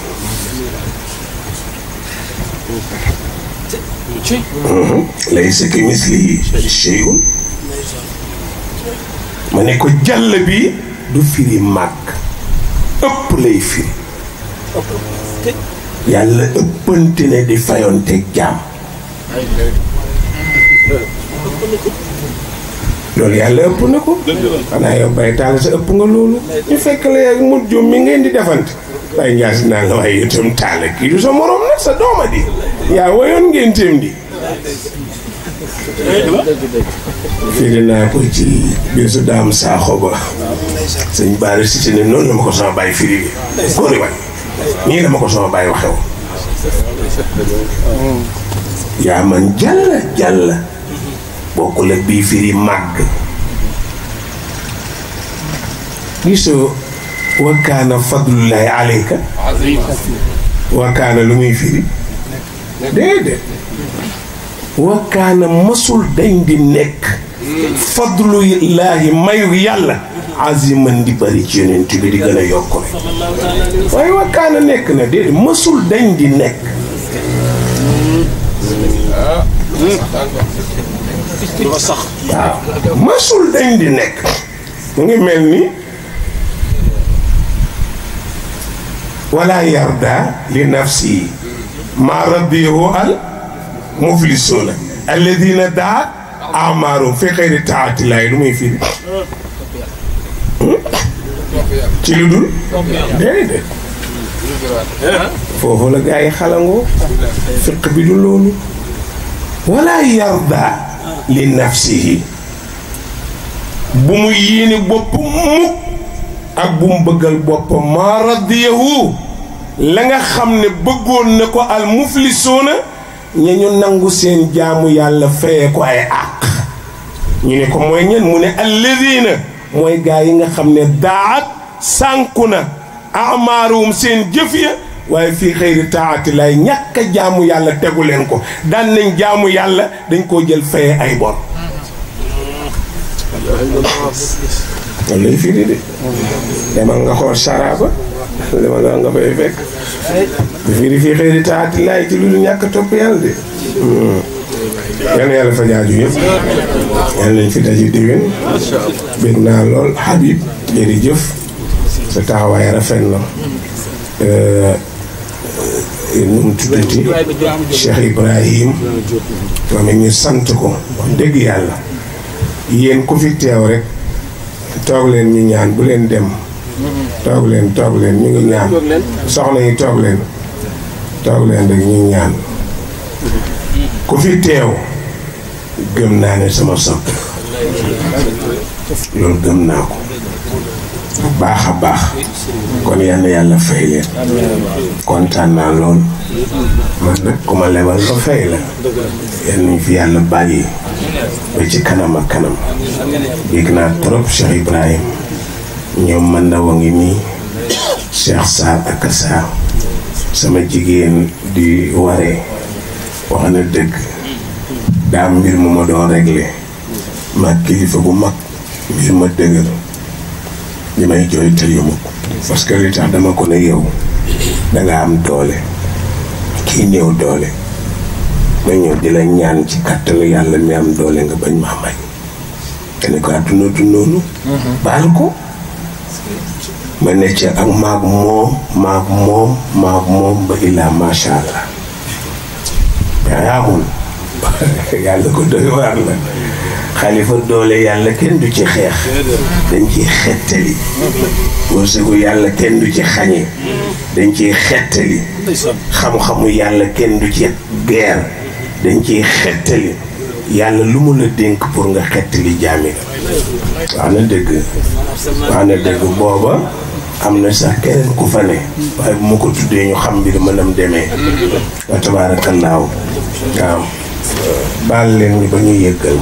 laysa ki mislihi shay'un ma ne ko jàll bi du firi màgg ëpp lay firi yàlla ëppante ne di fayonteeg jaam loolu yàlla ëpp na ko xanaa yow Baye Talla sa ëpp nga loolu ñu fekk la ak mut jom mi ngeen di defante Baye Ndiass naan la waaye itam Talla kii du sa morom nag sa dooma di yaa woyoon ngeen téem di firi naa ko ci bisu daam saaxo ba sëñ Bara Cissé ne noonu la ma ko sama Baye firi góori waay nii la ma ko sama Baye waxew yaa man jàlla bokkul ak bii firi màgg gisoo wa kaana fadlullahi alayka wa kaana lu muy firi déedéet wa kaana masul dañ di nekk fadlullahi mayu yàlla aziman di bari ci yonent bi di gën a yokk rek waaye wa kaana nekk na déedéet masul dañ di nekk waaw masul dañ di nekk mu ngi mel ni wala yarda li nafsi ma radiyahu al muflisuna alladina daat amarum fi xeyri taatillahi lu muy firi ci lu dul déedéet foofu la gaa yi xalangoo fiq bi du loolu wala yarda li nafsihi bu mu yéene boppam mukk ak bu mu bëggal boppam maa radiyahu la nga xam ne bëggoon na ko al muflisuuna ña ñu nangu seen jaamu yàlla fayee ko ay àq ñu ne ko mooy ñen mu ne alladina mooy gaa yi nga xam ne daat sànku na amaaruum seen jëf ya waaye fii xëyri taati lay ñàkk a jaamu yàlla tegu leen ko daan nañ jaamu yàlla dañ koo jël fayee ay bor loolu lay firi de demal nga xool saraba demal nga fay fekk bu firi fii xëyri taati lay ci lu ñàkk topp yàlla de yal na yàlla fa jaaju yëpp yal nañ fi daje déwén bég naa lool Habib jërëjëf sa taxawaay rafet na nu mu tuddati Cheikh Ibrahim moom it ñu sant ko wax dëgg yàlla yéen ku fi teew rek toog leen ñu ñaan bu leen dem toog leen ñu ngi ñaan soxna yi toog leen rek ñu ñaan ku fi teew gëm naa ne sama sopp loolu gëm naa ko baax a baax kon yal na yàlla fay leen kontaan naa lool man nag ku ma lebal ba fay la yal nañ fi yàlla bàyyi ba ci kanam ak kanam bég naa trop Cheikh Ibrahim ñoom man na wa ngi nii Cheikh Sarr ak Sarr sama jigéen di waree wax na dëgg daa mbir mu ma doon réglé mag kilifa bu mag mbir ma dëgër li may jooy te yëmu ko parce que li tax dama ko ne yow danga am doole kii néew doole ma ñëw di la ñaan ci kàttanu yàlla mi am doole nga bañ maa may te ne ko àdduna du noonu baal ko ma ne ci ak maag moom ba illaa masha Allah yaa amul yàlla ko doy waar la xalifa doole yàlla kenn du ci xeex dañ ciy xettali wërsëgu yàlla kenn du ci xañe dañ ciy xettali xam-xamu yàlla kenn du ci geer dañ ciy xettali yàlla lu mu la dénk pour nga xettali jaami la wax na dëgg booba am na sax keneen ku fa ne waaye bu ma ko tuddee ñu xam mbir mënam demee wa tabaarakallaahu waaw baal leen ñu ba ñu yëggal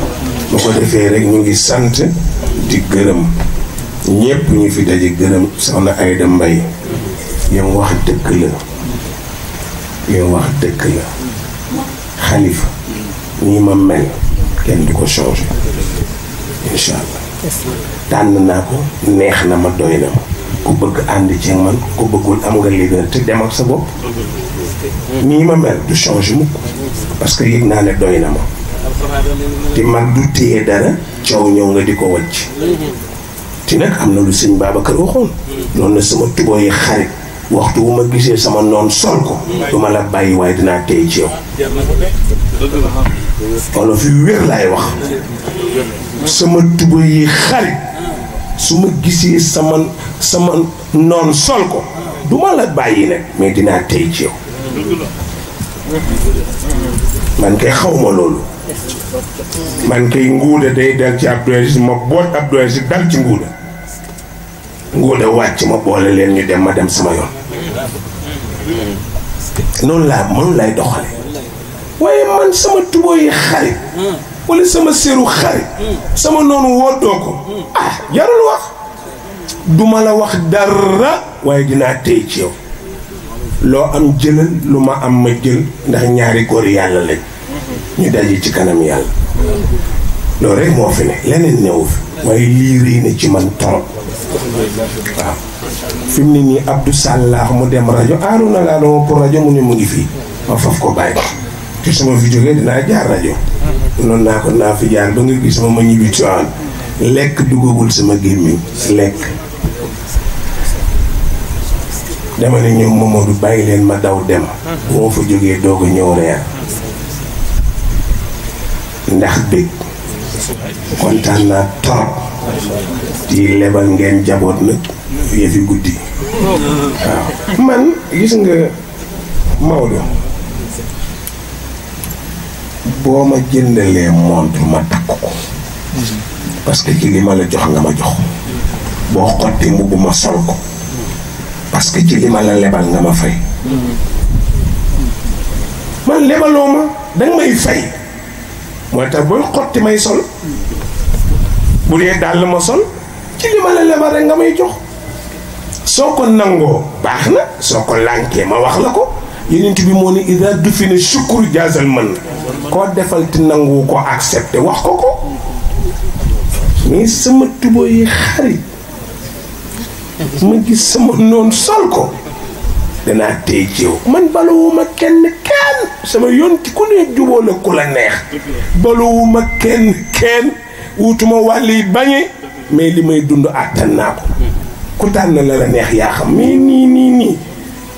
bu ko defee rek ñu ngi sant di gërëm ñépp ñu fi daje gërëm soxna Ayda Mbay yam wax dëkk la xalifa nii ma mel kenn du ko changé incha allah tànn naa ko neex na ma doy na ma ku bëgg ànd ci man ku bëggul am nga liberté dem ak sa bopp nii ma mel du changé mukk parce que yëg naa ne doy na ma te mag du téye dara coow ñëw nga di ko wàcc te nag am na lu sëñ Babacar waxoon noonu na sama tuboo yi xarit waxtu wu ma gisee sama noon sol ko du ma la bàyyi waaye dinaa tey ci yow wala fi wér laay wax sama tuba yi xarit su ma gisee sama noon sol ko du ma la bàyyi nag mais dinaa tey ci yow man kay xaw ma loolu man kay nguuda day dal ci Abdou Aziz ma boot Abdou Aziz dal ci nguuda wàcc ma boole leen ñu dem ma dem sama yoon noonu lay doxale waaye man sama tuboo yi xarit wala sama séru xarit sama noonu woddoo ko jarul wax duma la wax dara waaye dinaa tey ci yow loo am jëlal lu ma am ma jël ndax ñaari góor yàlla lañ ñu daje ci kanam yàlla loolu rek moo fi ne leneen newu fi waaye lii rëy na ci man torop waaw fi mu ne nii Abdou Salah mu dem rajo Arouna laa doon pour rajo mu ne mu ngi fii ma faf ko bàyyi te su ma fi jógee dinaa jaar rajo noonu naa ko naa fi jaar ba nga gis ma ñibbi Tiwaawan lekk duggagul sama gémmiñ lekk dama ne ñoom Mamadou bàyyi leen ma daw dem bu ma fa jógee doog a ñëw reer ndax dëgg kontaan naa trop ci lebal ngeen jaboot nag yëfi guddi waaw man gis nga Maodo boo ma jëndalee montre ma takk ko parce que ci li ma la jox nga ma jox boo xotti mbubb ma sol ko parce que ci li ma la lebal nga ma fay man lebaloo ma danga may fay moo tax booy xotti may sol bu dee dàll ma sol ci li ma la lebal rek nga may jox soo ko nangoo baax na soo ko lànkee ma wax la ko yenent bi moo ne ida dufina shukru jaazal man koo defal te nangu ko accepté wax ko ko mais sama tubo yi xarit ma gis sama noon sol ko danaa tey ci yow man balowuma kenn sama yoon ci ku ne juboo la ku la neex balowuma kenn wutuma wàll yi bañe mais li may dund àttan naa ko ku tànn la neex yaa xam mais nii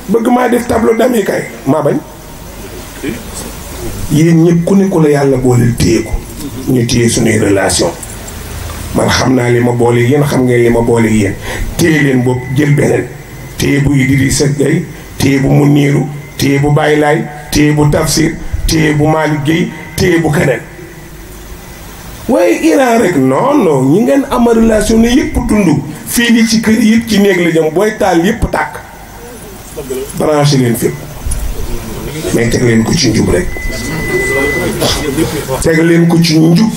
bëgg maa def tableau d'ami kay maa bañ yéen ñëpp ku ne ku la yàlla booleel téye ko ñu téye suñuy relation man xam naa li ma boole yéen xam ngeen li ma boole yéen téye leen bopp jël beneen téye bu Idrissa Gueye téye bu Muniru téye bu Baye Laye téye bu Tafsir téye bu Malick Gueye téye bu keneen waaye Iran rek non ñi ngeen ama relation ne yëpp dund fii li ci kër yëpp ci néeg la jëm booy taal yëpp tàkk branché leen fépp mais teg leen ko ci njub rek teg leen ko ci njub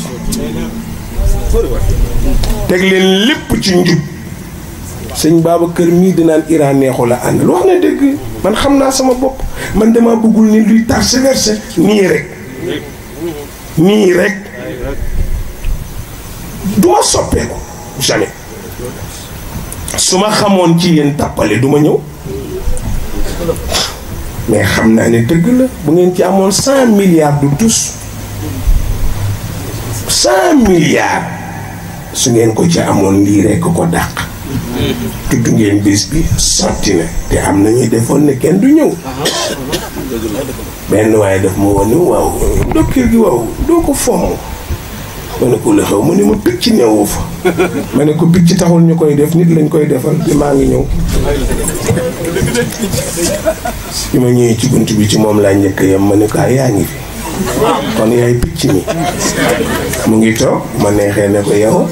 teg leen lépp ci njub sëñ Babacar mii dinaan Iran neexu la àndal wax na dëgg man xam naa sama bopp man dama bëggul ni luy tergiverser nii rek duma soppeeku jamais su ma xamoon ci yéen tàppale duma ñëw mais xam naa ne dëgg la bu ngeen ci amoon 100 milliards du tus 100 milliards su ngeen ko ci amoon lii rekk ko dàq tudd ngeen bés bi sotti na te am na ñuy defoon ne kenn du ñëw benn waaye daf ma woon ni waaw docteur gi waaw doo ko fomm ma ne ko la xew mu ne ma picc newu fa ma ne ko picc taxul ñu koy def nit lañ koy defal bi maa ngi ñëw bi ma ñëwee ci bunt bi ci moom laa njëkk yam ma ne ko yaa ngi fi kon yaay picc mi mu ngi toog ma neexee ne ko yow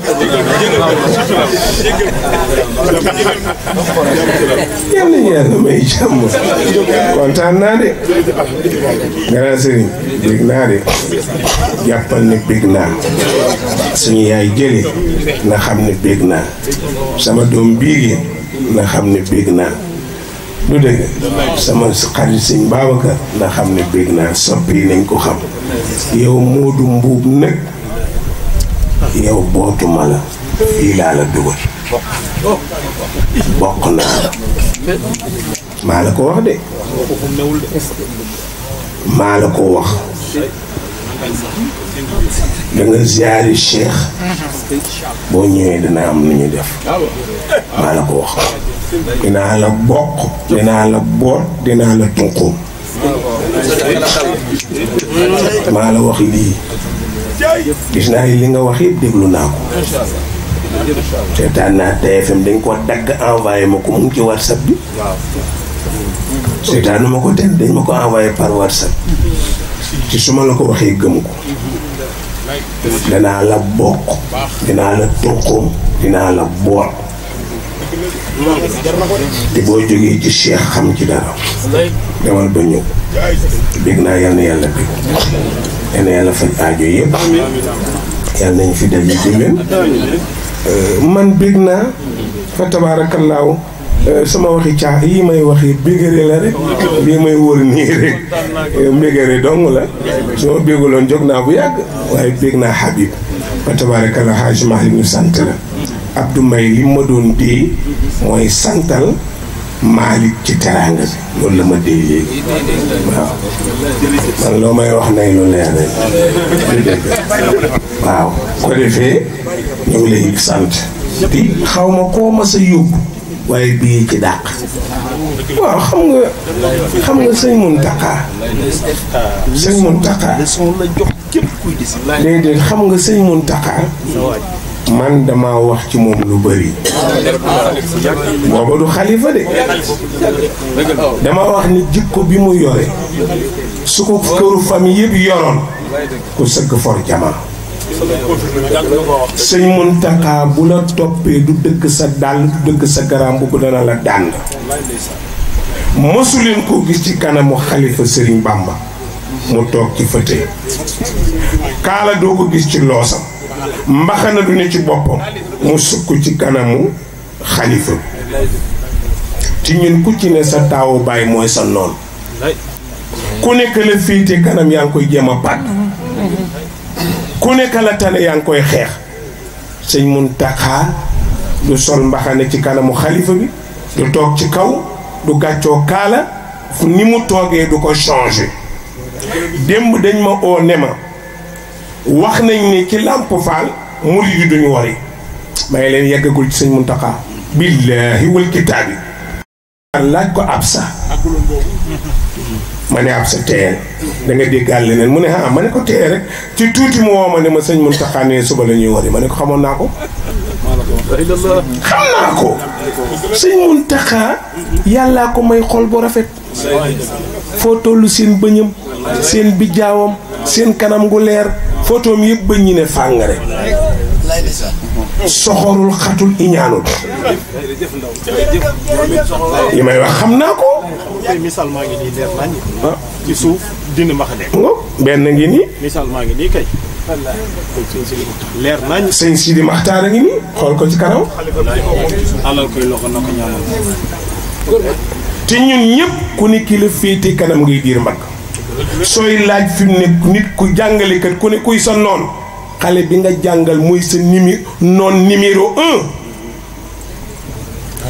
yàlla ñu yàlla may jàmm kontaan naa de grand sëriñ bég naa de jàppal ne bég naa suñu yaay jële na xam ne bég naa sama doom bii na xam ne bég naa lu dëgg sama xarit sëñ Babacar na xam ne bég naa soppi nañ ko xam yow Moodu Mbuub nag yow bootuma la fii laa la dugal bokk naa maa la ko wax de maa la ko wax da nga ziyaari Cheikh boo ñëwee dina am nu ñu def maa la ko wax dinaa la bokk dinaa la boot dinaa la tunqum maa la wax lii gis naa li nga wax yëpp déglu naa ko seetaan naa TFM dañ ko dagg envoyé ma ko mu ngi ci WhatsApp bi seetaanu ma ko ten dañ ma ko envoyé par WhatsApp ci su ma la ko waxee gëm ko dinaa la bokk dinaa la tunqum dinaa la boot te boo jógee ci Cheikh xam ci dara demal ba ñëw bég naa yal na yàlla bég yal na yàlla faj aajo yëpp yal nañ fi daje jëleen man bég naa fa tabaarakallaahu sama waxi caax yi may waxi bégare la rek lii may wër nii rek mbégare dong la su ma béguloon jóg naa bu yàgg waaye bég naa Habib fa tabaarakallaahu Haaj Malick ñu sant la Abdou May li ma doon dee mooy santal Malick ci teraanga bi loolu la ma dee léegi waaw man loo may wax nay lu leer rek waaw ko defee ñu ngi lay sant di xaw ma koo ma sa yóbbu waaye bii ci dàq waaw xam nga sëñ Mountakha déedéet xam nga sëñ Mountakha man dama wax ci moom lu bari booba du xalifa de dama wax ni jikko bi mu yore su ko këru famille yëpp yoroon ku sëgg for jamaa sëñ Mountakha bu la toppee du dëkk sa dàll du dëkk sa garaam bu dana la dànd mësuleen koo gis ci kanamu xalifa Sëriñ Bamba mu toog ci fëte kaala doo ko gis ci loosam mbaxana du ne ci boppam mu sukk ci kanamu xalifa ci ñun ku ci ne sa taawu baay mooy sa noon ku nekk la féete kanam yaa ngi koy jéem a pat ku nekk la tane yaa ngi koy xeex sëñ Mountakha du sol mbaxana ci kanamu xalifa bi du toog ci kaw du gàccoo kaala fu ni mu toogee du ko changé démb dañ ma oo ne ma wax nañ ne ci Lamp Fall murid yi duñu wari may leen yeggagul ci sëñ Mountakha billaahi wal kitaabi laaj ko Absa ma ne Absa teel da nga déggal leneen mu ne ah ma ne ko teel rek ci tuuti mu woo ma ne ma sëñ Mountakha ne suba la ñuy wari ma ne ko xamoon naa ko xam naa ko sëñ Mountakha yàllaa ko may xol bu rafet foo tollu seen bëñam seen bijaawam seen kanam gu leer photoom yëpp bëñ ñi ne fàng rek soxorul xatul iñaanul yi may wax xam naa ko misaal maa ngi nii leer nañ ci suuf dina ma xane benn ngi nii misaal maa ngi nii kay leer nañ sëñ Sidi Maxtaar a ngi nii xool ko ci kanam alal koy loxo na ko ñaanal te ñun ñëpp ku ne ki la féete kanam ngay diir mbagg sooy laaj fi mu ne nit ku jàngalekat ku ne kuy sa noon xale bi nga jàngal muy sa numéro 1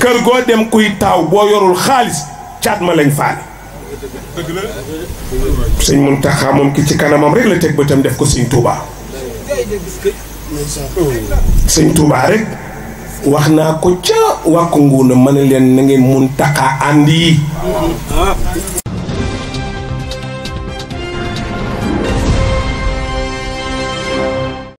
kër goo dem kuy taaw boo yorul xaalis caat ma lañ faale sëñ Mountakha moom ki ci kanamam rek la teg bëtam def ko sëñ Touba sëñ Touba rek wax naa ko ca wàkku nguuna ma ne leen na ngeen Mountakha ànd yi